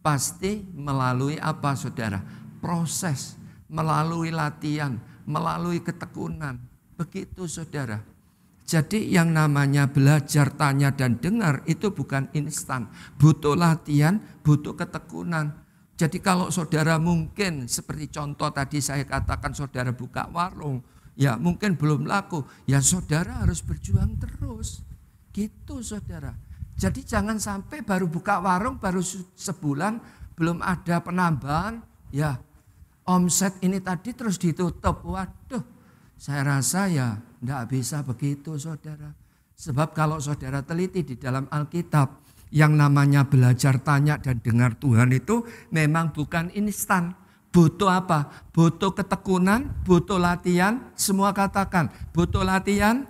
pasti melalui apa saudara? Proses, melalui latihan, melalui ketekunan. Begitu saudara. Jadi yang namanya belajar, tanya dan dengar itu bukan instan. Butuh latihan, butuh ketekunan. Jadi kalau saudara mungkin seperti contoh tadi saya katakan saudara buka warung. Ya mungkin belum laku. Ya saudara harus berjuang terus. Gitu saudara. Jadi jangan sampai baru buka warung baru sebulan belum ada penambahan. Ya omset ini tadi terus ditutup. Waduh. Saya rasa ya tidak bisa begitu saudara. Sebab kalau saudara teliti di dalam Alkitab, yang namanya belajar tanya dan dengar Tuhan itu memang bukan instan. Butuh apa? Butuh ketekunan, butuh latihan. Semua katakan butuh latihan,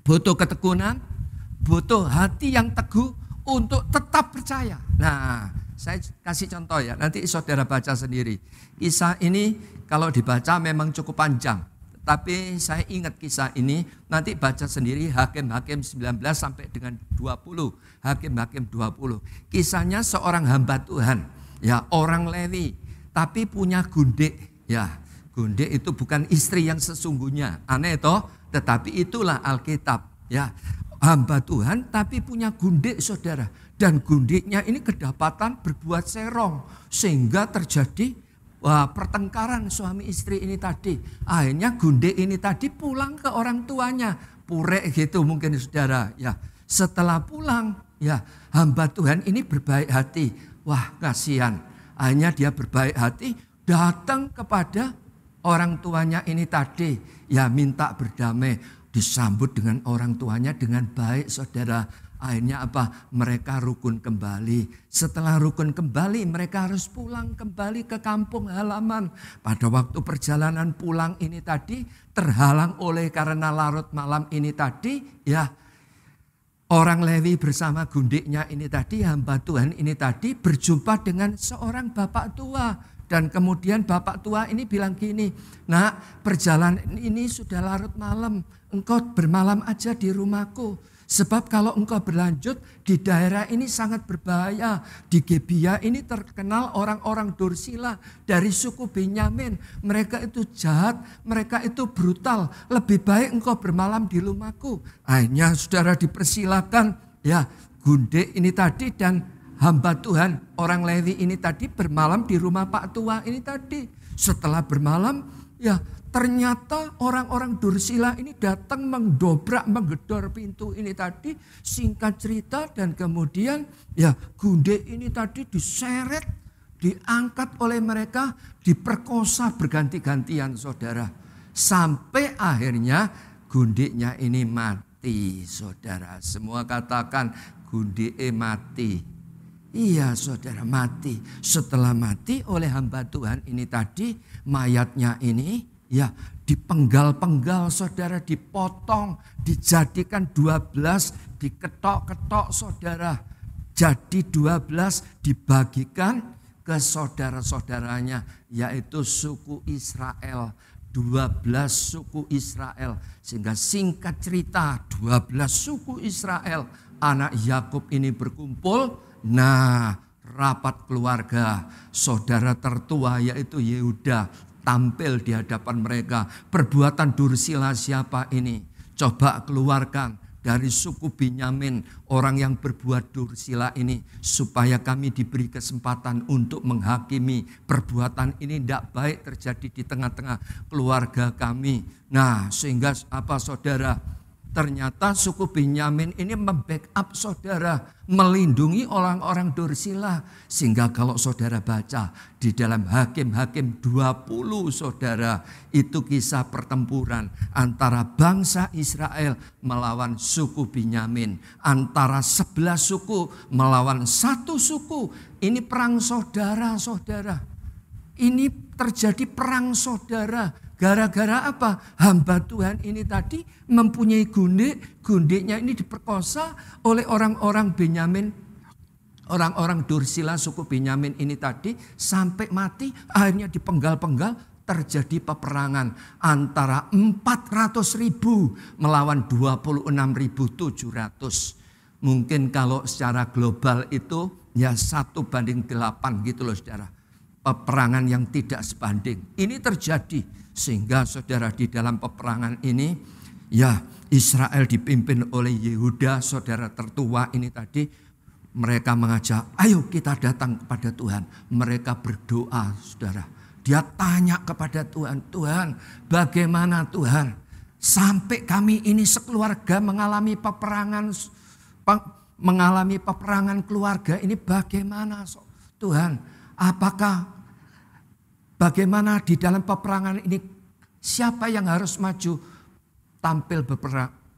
butuh ketekunan, butuh hati yang teguh untuk tetap percaya. Nah saya kasih contoh ya, nanti saudara baca sendiri. Kisah ini kalau dibaca memang cukup panjang. Tapi saya ingat kisah ini, nanti baca sendiri Hakim-Hakim 19 sampai dengan 20. Hakim-Hakim 20. Kisahnya seorang hamba Tuhan, ya orang Lewi, tapi punya gundik. Ya, gundik itu bukan istri yang sesungguhnya. Aneh toh, tetapi itulah Alkitab. Ya, hamba Tuhan tapi punya gundik saudara. Dan gundiknya ini kedapatan berbuat serong. Sehingga terjadi Wah, pertengkaran suami istri ini tadi. Akhirnya gundik ini tadi pulang ke orang tuanya. Purek gitu mungkin saudara. Ya, setelah pulang, ya hamba Tuhan ini berbaik hati. Wah, kasihan. Akhirnya dia berbaik hati, datang kepada orang tuanya ini tadi. Ya, minta berdamai. Disambut dengan orang tuanya dengan baik, saudara. Akhirnya apa? Mereka rukun kembali. Setelah rukun kembali, mereka harus pulang kembali ke kampung halaman. Pada waktu perjalanan pulang ini tadi, terhalang oleh karena larut malam ini tadi, ya orang Lewi bersama gundiknya ini tadi, hamba Tuhan ini tadi berjumpa dengan seorang bapak tua. Dan kemudian bapak tua ini bilang gini, "Nak, perjalanan ini sudah larut malam, engkau bermalam aja di rumahku. Sebab kalau engkau berlanjut di daerah ini sangat berbahaya. Di Gebia ini terkenal orang-orang Dursila dari suku Benyamin. Mereka itu jahat, mereka itu brutal. Lebih baik engkau bermalam di rumahku." Akhirnya saudara dipersilakan, ya gundik ini tadi dan hamba Tuhan orang Lewi ini tadi bermalam di rumah Pak Tua ini tadi. Setelah bermalam, ya ternyata orang-orang Dursila ini datang menggedor pintu ini tadi. Singkat cerita dan kemudian ya gundik ini tadi diseret, diangkat oleh mereka, diperkosa berganti-gantian saudara. Sampai akhirnya gundiknya ini mati saudara. Semua katakan gundiknya mati. Iya saudara, mati. Setelah mati oleh hamba Tuhan ini tadi, mayatnya ini ya dipenggal-penggal saudara, dipotong, dijadikan 12, diketok-ketok saudara. Jadi 12 dibagikan ke saudara-saudaranya, yaitu suku Israel. 12 suku Israel. Sehingga singkat cerita 12 suku Israel, anak Yakub ini berkumpul. Nah, rapat keluarga, saudara tertua yaitu Yehuda tampil di hadapan mereka. Perbuatan Dursila siapa ini? Coba keluarkan dari suku Benyamin orang yang berbuat Dursila ini, supaya kami diberi kesempatan untuk menghakimi perbuatan ini tidak baik terjadi di tengah-tengah keluarga kami. Nah, sehingga apa saudara? Ternyata suku Benyamin ini membackup saudara, melindungi orang-orang Dursila. Sehingga kalau saudara baca di dalam Hakim-Hakim 20 saudara, itu kisah pertempuran antara bangsa Israel melawan suku Benyamin. Antara 11 suku melawan satu suku. Ini perang saudara-saudara. Ini terjadi perang saudara. Gara-gara apa? Hamba Tuhan ini tadi mempunyai gundik. Gundiknya ini diperkosa oleh orang-orang Benyamin. Orang-orang Dursila suku Benyamin ini tadi sampai mati. Akhirnya dipenggal-penggal. Terjadi peperangan antara 400.000 melawan 26.700. Mungkin kalau secara global itu ya 1:8 gitu loh saudara. Peperangan yang tidak sebanding. Ini terjadi. Sehingga saudara di dalam peperangan ini ya Israel dipimpin oleh Yehuda saudara tertua ini tadi. Mereka mengajak, ayo kita datang kepada Tuhan. Mereka berdoa saudara. Dia tanya kepada Tuhan, Tuhan bagaimana Tuhan? Sampai kami ini sekeluarga mengalami peperangan keluarga ini bagaimana Tuhan? Apakah bagaimana di dalam peperangan ini siapa yang harus maju tampil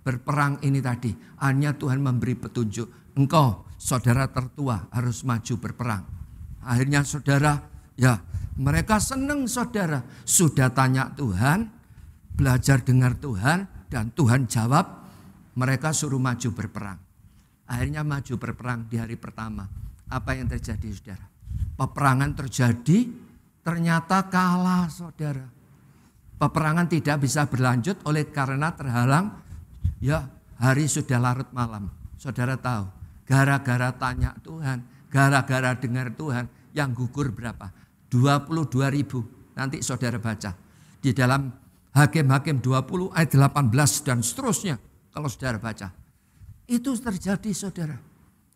berperang ini tadi? Hanya Tuhan memberi petunjuk. Engkau saudara tertua harus maju berperang. Akhirnya saudara ya mereka senang saudara. Sudah tanya Tuhan, belajar dengar Tuhan dan Tuhan jawab. Mereka suruh maju berperang. Akhirnya maju berperang di hari pertama. Apa yang terjadi saudara? Peperangan terjadi, ternyata kalah saudara. Peperangan tidak bisa berlanjut oleh karena terhalang. Ya hari sudah larut malam. Saudara tahu, gara-gara tanya Tuhan, gara-gara dengar Tuhan, yang gugur berapa? 22.000. Nanti saudara baca. Di dalam Hakim-Hakim 20 ayat 18 dan seterusnya. Kalau saudara baca. Itu terjadi saudara.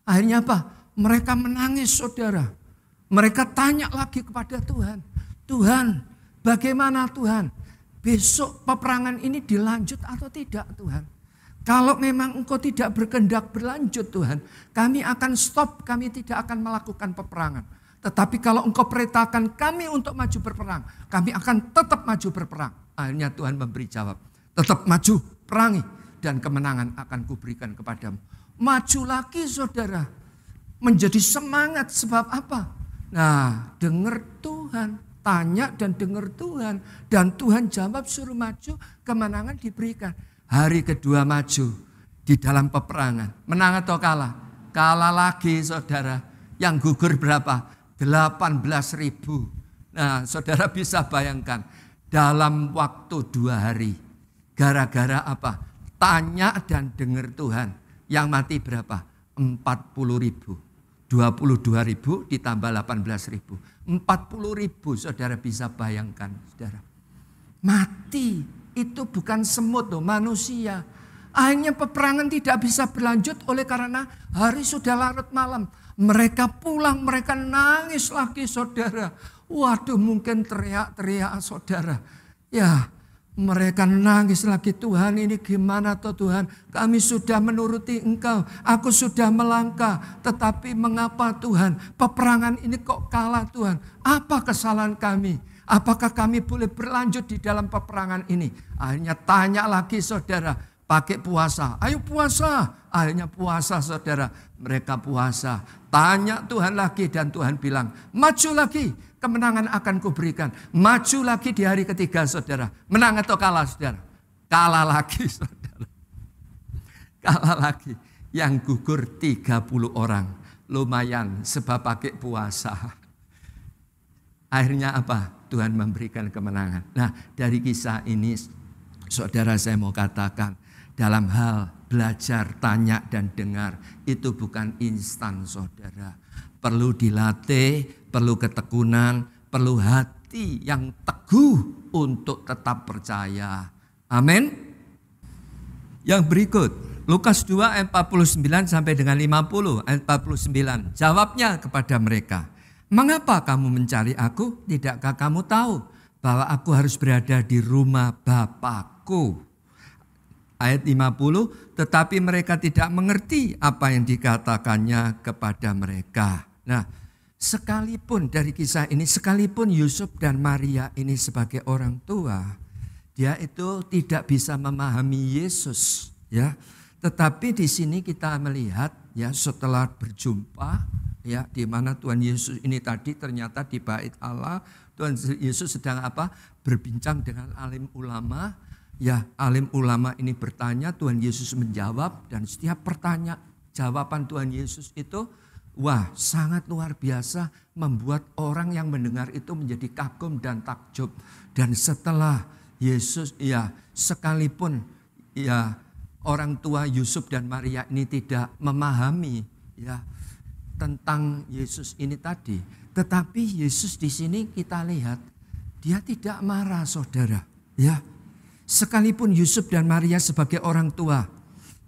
Akhirnya apa? Mereka menangis saudara. Mereka tanya lagi kepada Tuhan. Tuhan, bagaimana Tuhan? Besok peperangan ini dilanjut atau tidak Tuhan? Kalau memang Engkau tidak berkehendak berlanjut Tuhan, kami akan stop, kami tidak akan melakukan peperangan. Tetapi kalau Engkau perintahkan kami untuk maju berperang, kami akan tetap maju berperang. Akhirnya Tuhan memberi jawab, tetap maju, perangi, dan kemenangan akan kuberikan kepadamu. Maju lagi saudara, menjadi semangat sebab apa? Nah, dengar Tuhan, tanya dan dengar Tuhan. Dan Tuhan jawab suruh maju, kemenangan diberikan. Hari kedua maju di dalam peperangan. Menang atau kalah? Kalah lagi saudara. Yang gugur berapa? 18.000. Nah saudara bisa bayangkan. Dalam waktu 2 hari. Gara-gara apa? Tanya dan dengar Tuhan. Yang mati berapa? 40.000. 22.000 ditambah 18.000. 40.000 saudara bisa bayangkan saudara. Mati itu bukan semut loh, manusia. Akhirnya peperangan tidak bisa berlanjut oleh karena hari sudah larut malam. Mereka pulang, mereka nangis lagi saudara. Waduh mungkin teriak-teriak saudara. Ya mereka nangis lagi, Tuhan ini gimana toh Tuhan? Kami sudah menuruti Engkau, aku sudah melangkah. Tetapi mengapa Tuhan peperangan ini kok kalah Tuhan? Apa kesalahan kami? Apakah kami boleh berlanjut di dalam peperangan ini? Akhirnya tanya lagi saudara, pakai puasa. Ayo puasa. Akhirnya puasa saudara, mereka puasa. Tanya Tuhan lagi dan Tuhan bilang, maju lagi. Kemenangan akan kuberikan. Maju lagi di hari ketiga saudara. Menang atau kalah saudara? Kalah lagi saudara. Kalah lagi. Yang gugur 30 orang. Lumayan sebab pakai puasa. Akhirnya apa? Tuhan memberikan kemenangan. Nah dari kisah ini saudara saya mau katakan. Dalam hal belajar, tanya dan dengar. Itu bukan instan saudara. Perlu dilatih, perlu ketekunan, perlu hati yang teguh untuk tetap percaya. Amin. Yang berikut, Lukas 2 ayat 49 sampai dengan 50, ayat 49. Jawabnya kepada mereka, mengapa kamu mencari aku? Tidakkah kamu tahu bahwa aku harus berada di rumah Bapakku? Ayat 50, tetapi mereka tidak mengerti apa yang dikatakannya kepada mereka. Nah, sekalipun dari kisah ini, sekalipun Yusuf dan Maria ini sebagai orang tua, dia itu tidak bisa memahami Yesus, ya. Tetapi di sini kita melihat, ya, setelah berjumpa, ya, di mana Tuhan Yesus ini tadi ternyata di bait Allah, Tuhan Yesus sedang apa? Berbincang dengan alim ulama. Ya, alim ulama ini bertanya, Tuhan Yesus menjawab, dan setiap pertanyaan jawaban Tuhan Yesus itu wah sangat luar biasa, membuat orang yang mendengar itu menjadi kagum dan takjub. Dan setelah Yesus, ya sekalipun ya orang tua Yusuf dan Maria ini tidak memahami ya tentang Yesus ini tadi, tetapi Yesus di sini kita lihat dia tidak marah saudara, ya. Sekalipun Yusuf dan Maria sebagai orang tua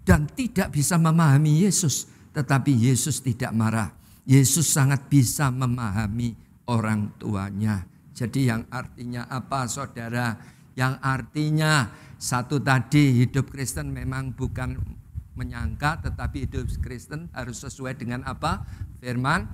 dan tidak bisa memahami Yesus, tetapi Yesus tidak marah. Yesus sangat bisa memahami orang tuanya. Jadi yang artinya apa saudara? Yang artinya satu tadi, hidup Kristen memang bukan menyangka, tetapi hidup Kristen harus sesuai dengan apa? Firman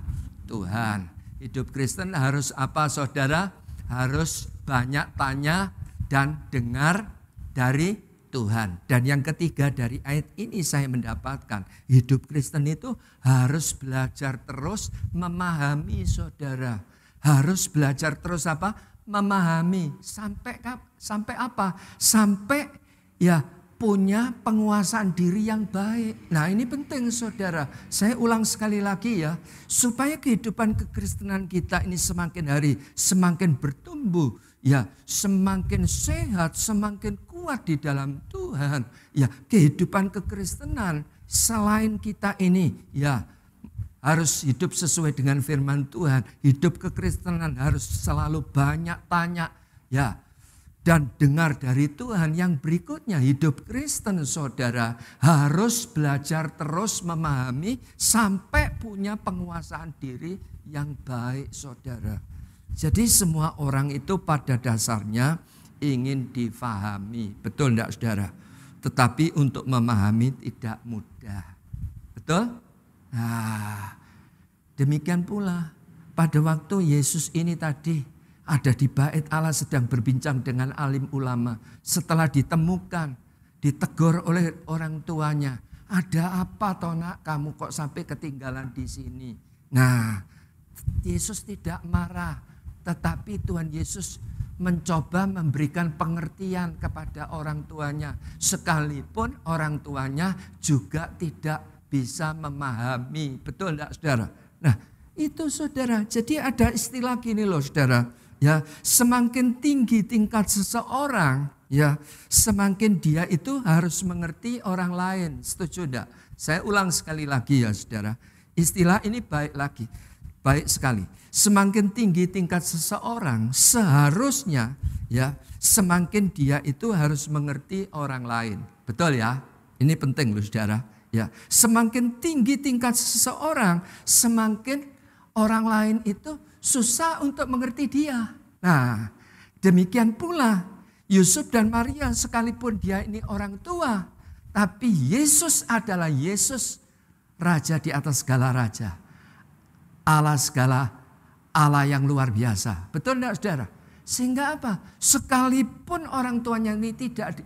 Tuhan. Hidup Kristen harus apa saudara? Harus banyak tanya dan dengar dari Tuhan. Dan yang ketiga dari ayat ini saya mendapatkan hidup Kristen itu harus belajar terus memahami saudara. Harus belajar terus apa? Memahami. Sampai apa? Sampai ya punya penguasaan diri yang baik. Nah ini penting saudara. Saya ulang sekali lagi ya. Supaya kehidupan kekristenan kita ini semakin hari semakin bertumbuh. Ya semakin sehat, semakin kuat di dalam Tuhan. Ya kehidupan kekristenan selain kita ini ya harus hidup sesuai dengan firman Tuhan. Hidup kekristenan harus selalu banyak tanya ya dan dengar dari Tuhan. Yang berikutnya hidup Kristen saudara harus belajar terus memahami sampai punya penguasaan diri yang baik saudara. Jadi semua orang itu pada dasarnya ingin difahami. Betul enggak saudara? Tetapi untuk memahami tidak mudah. Betul? Nah, demikian pula pada waktu Yesus ini tadi ada di bait Allah sedang berbincang dengan alim ulama. Setelah ditemukan, ditegur oleh orang tuanya. Ada apa toh nak, kamu kok sampai ketinggalan di sini? Nah, Yesus tidak marah. Tetapi Tuhan Yesus mencoba memberikan pengertian kepada orang tuanya. Sekalipun orang tuanya juga tidak bisa memahami. Betul enggak saudara? Nah itu saudara, jadi ada istilah gini loh saudara. Ya, semakin tinggi tingkat seseorang, ya, semakin dia itu harus mengerti orang lain. Setuju enggak? Saya ulang sekali lagi ya saudara. Istilah ini baik sekali. Semakin tinggi tingkat seseorang, seharusnya ya, semakin dia itu harus mengerti orang lain. Betul ya? Ini penting loh saudara. Ya, semakin tinggi tingkat seseorang, semakin orang lain itu susah untuk mengerti dia. Nah, demikian pula Yusuf dan Maria, sekalipun dia ini orang tua, tapi Yesus adalah Yesus, Raja di atas segala raja, Allah yang luar biasa. Betul enggak saudara? Sehingga apa? Sekalipun orang tuanya ini tidak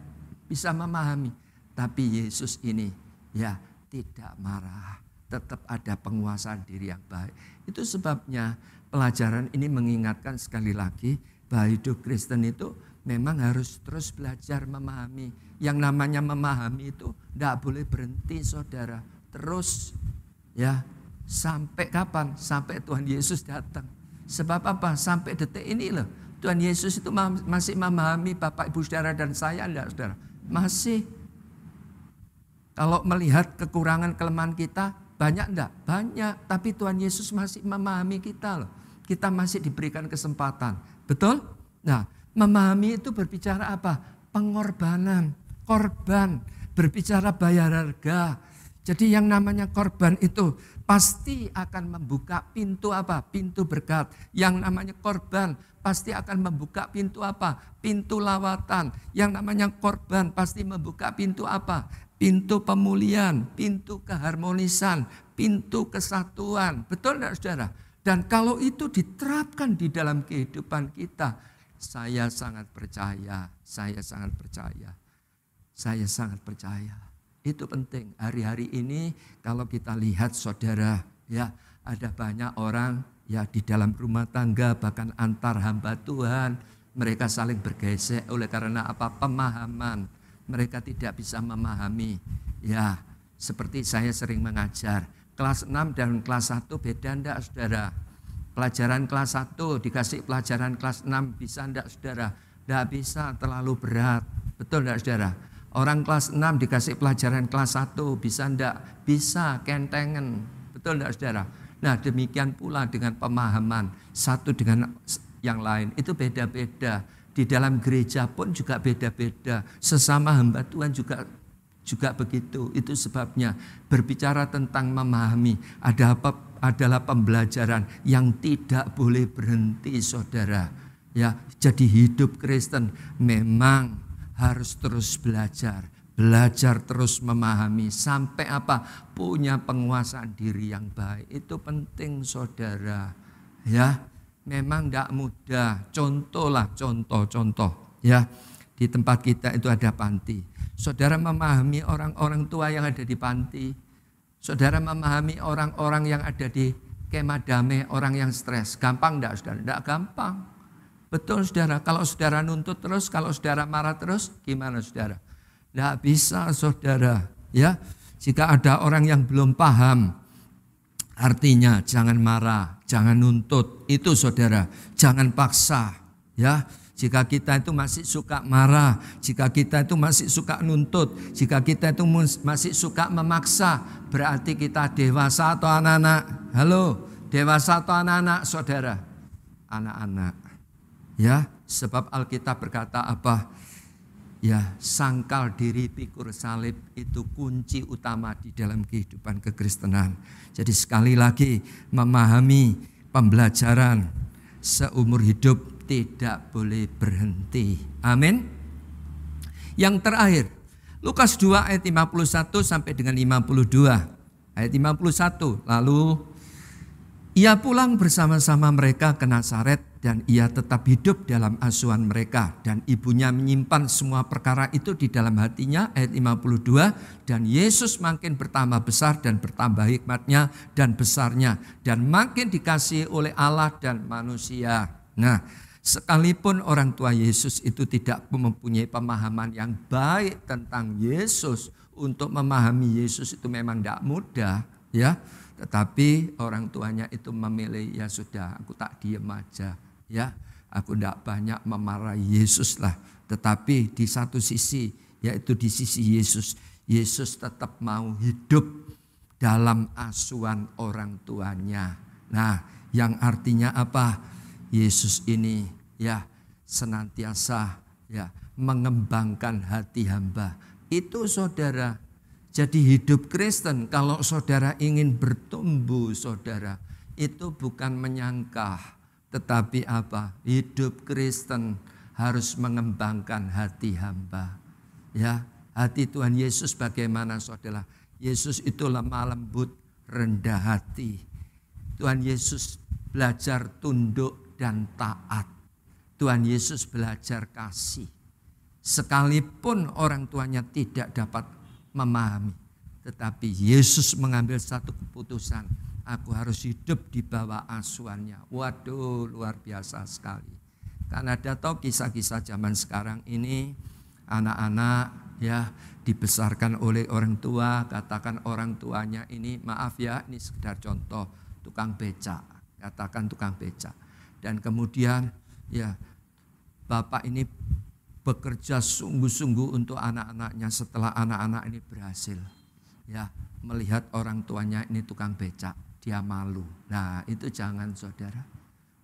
bisa memahami, tapi Yesus ini ya tidak marah. Tetap ada penguasaan diri yang baik. Itu sebabnya pelajaran ini mengingatkan sekali lagi bahwa hidup Kristen itu memang harus terus belajar memahami. Yang namanya memahami itu tidak boleh berhenti saudara. Terus ya, sampai kapan? Sampai Tuhan Yesus datang. Sebab apa? Sampai detik ini loh. Tuhan Yesus itu masih memahami Bapak, Ibu, Saudara dan saya enggak saudara? Masih. Kalau melihat kekurangan kelemahan kita, banyak enggak? Banyak. Tapi Tuhan Yesus masih memahami kita loh. Kita masih diberikan kesempatan. Betul? Nah, memahami itu berbicara apa? Pengorbanan, korban, berbicara bayar harga. Jadi yang namanya korban itu pasti akan membuka pintu apa? Pintu berkat. Yang namanya korban pasti akan membuka pintu apa? Pintu lawatan. Yang namanya korban pasti membuka pintu apa? Pintu pemulihan, pintu keharmonisan, pintu kesatuan. Betul enggak saudara? Dan kalau itu diterapkan di dalam kehidupan kita, saya sangat percaya. Itu penting. Hari-hari ini kalau kita lihat saudara, ya ada banyak orang ya di dalam rumah tangga, bahkan antar hamba Tuhan, mereka saling bergesek oleh karena apa? Pemahaman. Mereka tidak bisa memahami. Ya, seperti saya sering mengajar. Kelas 6 dan kelas 1 beda enggak saudara? Pelajaran kelas 1 dikasih pelajaran kelas 6 bisa enggak saudara? Enggak bisa, terlalu berat. Betul enggak saudara? Orang kelas 6 dikasih pelajaran kelas 1 bisa enggak? Bisa, kentengan. Betul enggak saudara? Nah demikian pula dengan pemahaman satu dengan yang lain. Itu beda-beda. Di dalam gereja pun juga beda-beda. Sesama hamba Tuhan juga begitu. Itu sebabnya berbicara tentang memahami adalah pembelajaran yang tidak boleh berhenti saudara. Ya, jadi hidup Kristen memang harus terus belajar terus memahami sampai apa? Punya penguasaan diri yang baik. Itu penting saudara. Ya. Memang tidak mudah. Contoh ya. Di tempat kita itu ada panti. Saudara memahami orang-orang tua yang ada di panti. Saudara memahami orang-orang yang ada di kemah damai, orang yang stres. Gampang enggak saudara? Enggak gampang. Betul saudara. Kalau saudara nuntut terus, kalau saudara marah terus, gimana saudara? Enggak bisa saudara. Ya, jika ada orang yang belum paham, artinya jangan marah, jangan nuntut. Itu saudara, jangan paksa. Ya, jika kita itu masih suka marah, jika kita itu masih suka nuntut, jika kita itu masih suka memaksa, berarti kita dewasa atau anak-anak? Halo, dewasa atau anak-anak saudara? Anak-anak. Ya, sebab Alkitab berkata apa? Ya, sangkal diri pikul salib itu kunci utama di dalam kehidupan kekristenan. Jadi sekali lagi memahami pembelajaran seumur hidup tidak boleh berhenti. Amin. Yang terakhir, Lukas 2 ayat 51 sampai dengan 52. Ayat 51, lalu ia pulang bersama-sama mereka ke Nazaret dan ia tetap hidup dalam asuhan mereka. Dan ibunya menyimpan semua perkara itu di dalam hatinya. Ayat 52, dan Yesus makin bertambah besar dan bertambah hikmatnya dan besarnya. Dan makin dikasihi oleh Allah dan manusia. Nah, sekalipun orang tua Yesus itu tidak mempunyai pemahaman yang baik tentang Yesus. Untuk memahami Yesus itu memang tidak mudah, ya. Tetapi orang tuanya itu memilih, ya sudah, aku tak diem aja, ya. Aku tidak banyak memarahi Yesus lah. Tetapi di satu sisi, yaitu di sisi Yesus, Yesus tetap mau hidup dalam asuhan orang tuanya. Nah, yang artinya apa? Yesus ini, ya, senantiasa, ya, mengembangkan hati hamba. Itu saudara. Jadi hidup Kristen, kalau saudara ingin bertumbuh saudara, itu bukan menyangka, tetapi apa? Hidup Kristen harus mengembangkan hati hamba. Ya, hati Tuhan Yesus bagaimana saudara? Yesus itu lemah lembut, rendah hati. Tuhan Yesus belajar tunduk dan taat. Tuhan Yesus belajar kasih. Sekalipun orang tuanya tidak dapat memahami, tetapi Yesus mengambil satu keputusan, aku harus hidup di bawah asuhannya. Waduh, luar biasa sekali. Karena ada tahu kisah-kisah zaman sekarang ini, anak-anak ya dibesarkan oleh orang tua, katakan orang tuanya ini, maaf ya, ini sekedar contoh, tukang becak, katakan tukang becak. Dan kemudian ya bapak ini bekerja sungguh-sungguh untuk anak-anaknya. Setelah anak-anak ini berhasil, ya, melihat orang tuanya ini tukang becak, dia malu. Nah, itu jangan saudara.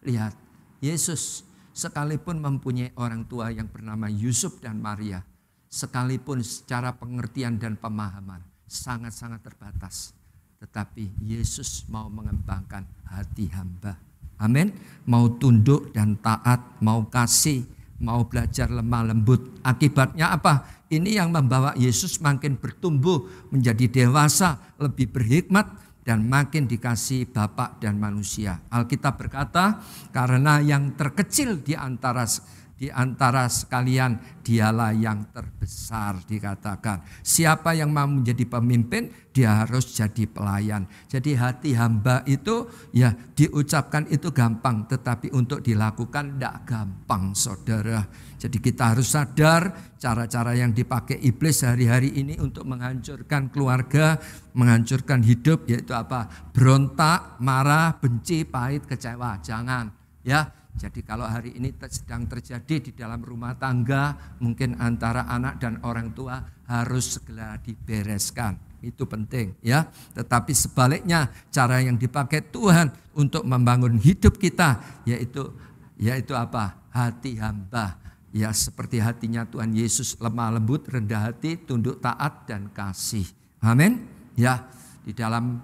Lihat, Yesus sekalipun mempunyai orang tua yang bernama Yusuf dan Maria, sekalipun secara pengertian dan pemahaman sangat-sangat terbatas, tetapi Yesus mau mengembangkan hati hamba. Amin. Mau tunduk dan taat, mau kasih, mau belajar lemah lembut. Akibatnya apa? Ini yang membawa Yesus makin bertumbuh menjadi dewasa, lebih berhikmat dan makin dikasihi Bapa dan manusia. Alkitab berkata, karena yang terkecil di antara sekalian dialah yang terbesar, dikatakan. Siapa yang mau menjadi pemimpin, dia harus jadi pelayan. Jadi hati hamba itu ya diucapkan itu gampang, tetapi untuk dilakukan tidak gampang saudara. Jadi kita harus sadar cara-cara yang dipakai iblis hari-hari ini untuk menghancurkan keluarga, menghancurkan hidup, yaitu apa? Berontak, marah, benci, pahit, kecewa. Jangan, ya. Jadi kalau hari ini sedang terjadi di dalam rumah tangga, mungkin antara anak dan orang tua harus segera dibereskan. Itu penting, ya. Tetapi sebaliknya cara yang dipakai Tuhan untuk membangun hidup kita yaitu apa? Hati hamba. Ya, seperti hatinya Tuhan Yesus, lemah lembut, rendah hati, tunduk taat dan kasih. Amin. Ya, di dalam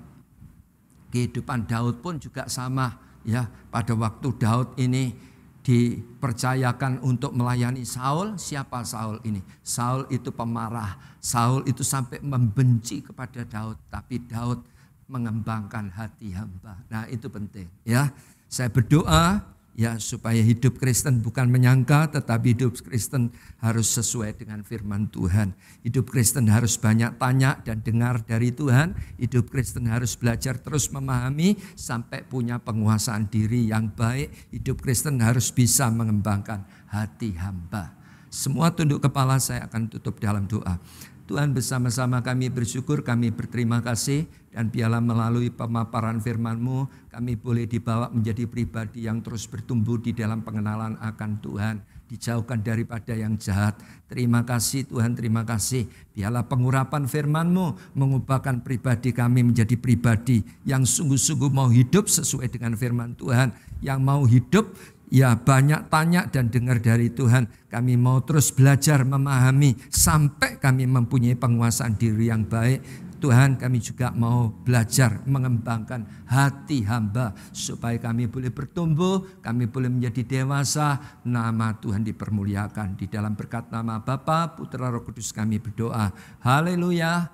kehidupan Daud pun juga sama. Ya, pada waktu Daud ini dipercayakan untuk melayani Saul. Siapa Saul ini? Saul itu pemarah. Saul itu sampai membenci kepada Daud. Tapi Daud mengembangkan hati hamba. Nah, itu penting, ya. Saya berdoa ya supaya hidup Kristen bukan menyangka, tetapi hidup Kristen harus sesuai dengan firman Tuhan. Hidup Kristen harus banyak tanya dan dengar dari Tuhan. Hidup Kristen harus belajar terus memahami sampai punya penguasaan diri yang baik. Hidup Kristen harus bisa mengembangkan hati hamba. Semua tunduk kepala, saya akan tutup dalam doa. Tuhan, bersama-sama kami bersyukur, kami berterima kasih, dan biarlah melalui pemaparan firman-Mu kami boleh dibawa menjadi pribadi yang terus bertumbuh di dalam pengenalan akan Tuhan, dijauhkan daripada yang jahat. Terima kasih Tuhan, terima kasih. Biarlah pengurapan firman-Mu mengubahkan pribadi kami menjadi pribadi yang sungguh-sungguh mau hidup sesuai dengan firman Tuhan, yang mau hidup ya banyak tanya dan dengar dari Tuhan. Kami mau terus belajar memahami sampai kami mempunyai penguasaan diri yang baik. Tuhan, kami juga mau belajar mengembangkan hati hamba supaya kami boleh bertumbuh, kami boleh menjadi dewasa, nama Tuhan dipermuliakan. Di dalam berkat nama Bapa, Putra, Roh Kudus kami berdoa. Haleluya.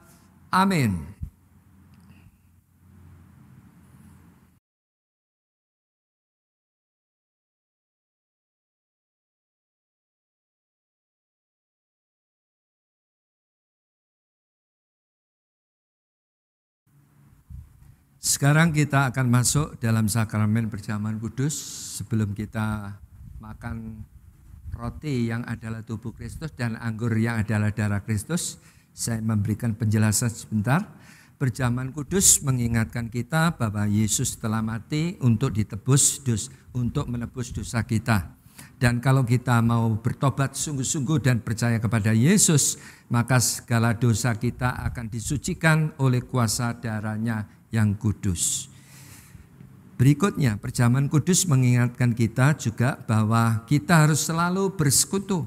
Amin. Sekarang kita akan masuk dalam sakramen perjamuan kudus. Sebelum kita makan roti yang adalah tubuh Kristus dan anggur yang adalah darah Kristus, saya memberikan penjelasan sebentar. Perjamuan kudus mengingatkan kita bahwa Yesus telah mati untuk untuk menebus dosa kita. Dan kalau kita mau bertobat sungguh-sungguh dan percaya kepada Yesus, maka segala dosa kita akan disucikan oleh kuasa darah-Nya yang kudus. Berikutnya, perjamuan kudus mengingatkan kita juga bahwa kita harus selalu bersekutu,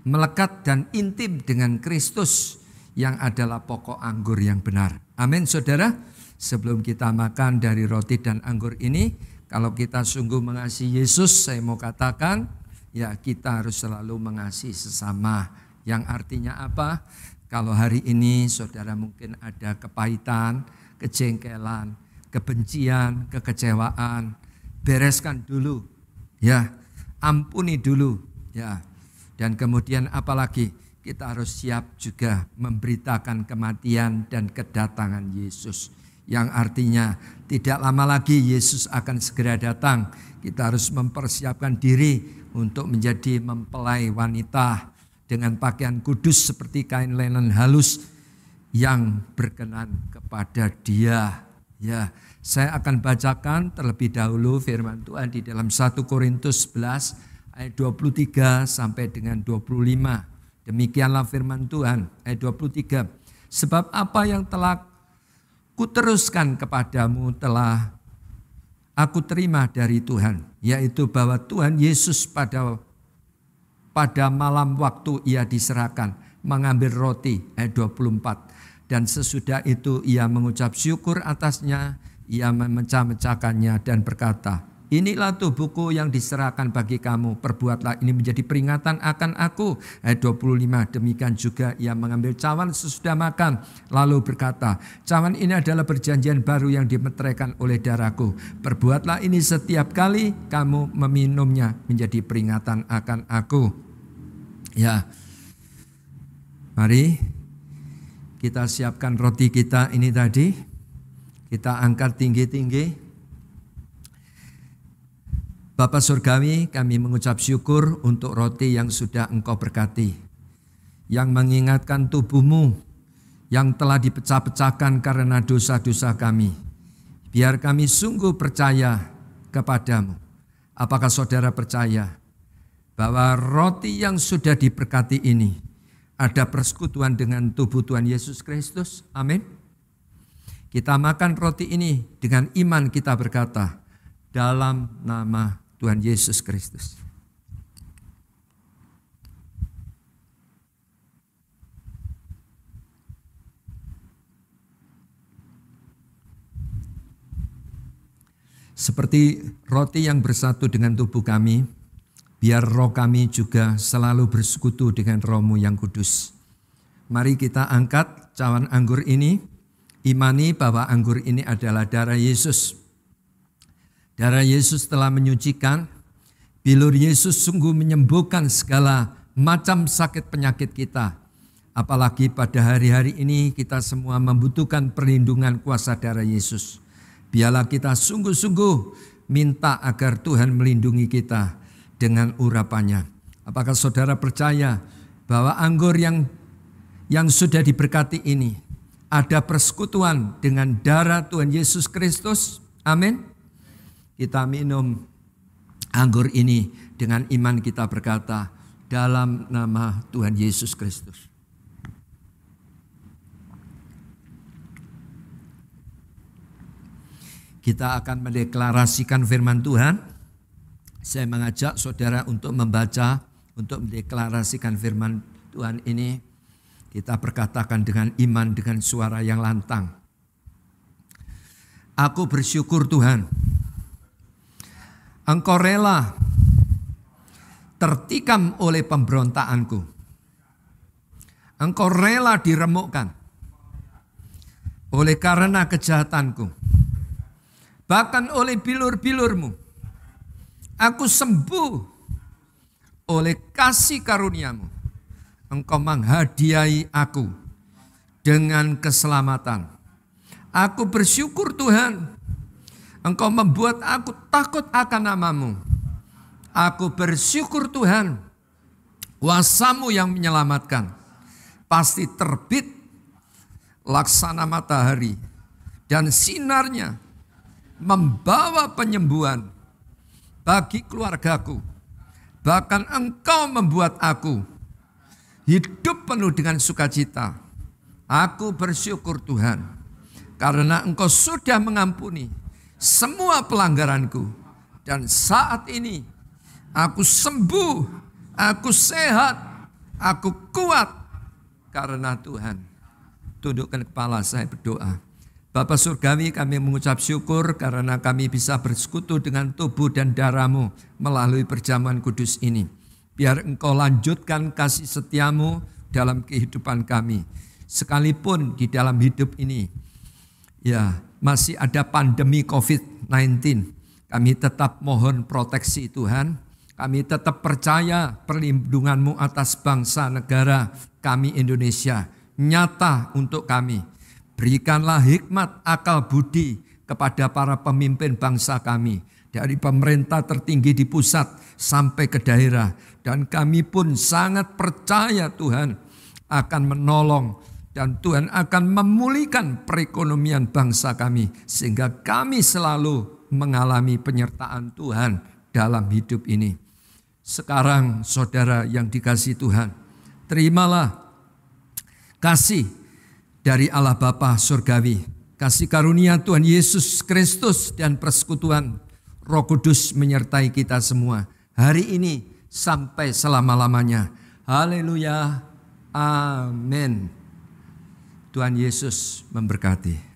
melekat dan intim dengan Kristus yang adalah pokok anggur yang benar. Amin, saudara. Sebelum kita makan dari roti dan anggur ini, kalau kita sungguh mengasihi Yesus, saya mau katakan, ya kita harus selalu mengasihi sesama. Yang artinya apa? Kalau hari ini saudara mungkin ada kepahitan, kejengkelan, kebencian, kekecewaan, bereskan dulu, ya, ampuni dulu, ya, dan kemudian apalagi kita harus siap juga memberitakan kematian dan kedatangan Yesus, yang artinya tidak lama lagi Yesus akan segera datang. Kita harus mempersiapkan diri untuk menjadi mempelai wanita dengan pakaian kudus seperti kain linen halus yang berkenan kepada Dia. Ya, saya akan bacakan terlebih dahulu firman Tuhan di dalam 1 Korintus 11 ayat 23 sampai dengan 25. Demikianlah firman Tuhan ayat 23. Sebab apa yang telah kuteruskan kepadamu telah aku terima dari Tuhan, yaitu bahwa Tuhan Yesus pada malam waktu Ia diserahkan mengambil roti ayat 24. Dan sesudah itu ia mengucap syukur atasnya, ia memecah-mecahkannya dan berkata, inilah tubuhku yang diserahkan bagi kamu, perbuatlah ini menjadi peringatan akan aku. Ayat 25, demikian juga ia mengambil cawan sesudah makan, lalu berkata, cawan ini adalah perjanjian baru yang dimeteraikan oleh darahku. Perbuatlah ini setiap kali kamu meminumnya menjadi peringatan akan aku. Ya, mari kita siapkan roti kita ini tadi, kita angkat tinggi-tinggi. Bapa Surgawi, kami mengucap syukur untuk roti yang sudah Engkau berkati, yang mengingatkan tubuh-Mu yang telah dipecah-pecahkan karena dosa-dosa kami. Biar kami sungguh percaya kepadamu. Apakah saudara percaya bahwa roti yang sudah diberkati ini ada persekutuan dengan tubuh Tuhan Yesus Kristus? Amin. Kita makan roti ini dengan iman, kita berkata, dalam nama Tuhan Yesus Kristus. Seperti roti yang bersatu dengan tubuh kami, biar roh kami juga selalu bersekutu dengan Roh-Mu yang kudus. Mari kita angkat cawan anggur ini, imani bahwa anggur ini adalah darah Yesus. Darah Yesus telah menyucikan, bilur Yesus sungguh menyembuhkan segala macam sakit penyakit kita. Apalagi pada hari-hari ini kita semua membutuhkan perlindungan kuasa darah Yesus. Biarlah kita sungguh-sungguh minta agar Tuhan melindungi kita dengan urapannya. Apakah saudara percaya bahwa anggur yang sudah diberkati ini ada persekutuan dengan darah Tuhan Yesus Kristus? Amin. Kita minum anggur ini dengan iman, kita berkata, dalam nama Tuhan Yesus Kristus. Kita akan mendeklarasikan firman Tuhan. Saya mengajak saudara untuk membaca, untuk mendeklarasikan firman Tuhan ini. Kita berkatakan dengan iman, dengan suara yang lantang. Aku bersyukur Tuhan, Engkau rela tertikam oleh pemberontakanku. Engkau rela diremukkan oleh karena kejahatanku. Bahkan oleh bilur-bilurmu. Aku sembuh oleh kasih karuniamu. Engkau menghadiahi aku dengan keselamatan. Aku bersyukur Tuhan, Engkau membuat aku takut akan namamu. Aku bersyukur Tuhan, kuasa-Mu yang menyelamatkan. Pasti terbit laksana matahari dan sinarnya membawa penyembuhan bagi keluargaku. Bahkan Engkau membuat aku hidup penuh dengan sukacita. Aku bersyukur Tuhan, karena Engkau sudah mengampuni semua pelanggaranku. Dan saat ini aku sembuh, aku sehat, aku kuat karena Tuhan. Tundukkan kepala, saya berdoa. Bapa Surgawi, kami mengucap syukur karena kami bisa bersekutu dengan tubuh dan darah-Mu melalui perjamuan kudus ini. Biar Engkau lanjutkan kasih setia-Mu dalam kehidupan kami. Sekalipun di dalam hidup ini, ya masih ada pandemi COVID-19, kami tetap mohon proteksi Tuhan. Kami tetap percaya perlindungan-Mu atas bangsa negara kami Indonesia nyata untuk kami. Berikanlah hikmat akal budi kepada para pemimpin bangsa kami. Dari pemerintah tertinggi di pusat sampai ke daerah. Dan kami pun sangat percaya Tuhan akan menolong. Dan Tuhan akan memulihkan perekonomian bangsa kami. Sehingga kami selalu mengalami penyertaan Tuhan dalam hidup ini. Sekarang saudara yang dikasihi Tuhan, terimalah kasih dari Allah Bapa Surgawi, kasih karunia Tuhan Yesus Kristus dan persekutuan Roh Kudus menyertai kita semua hari ini sampai selama-lamanya. Haleluya. Amin. Tuhan Yesus memberkati.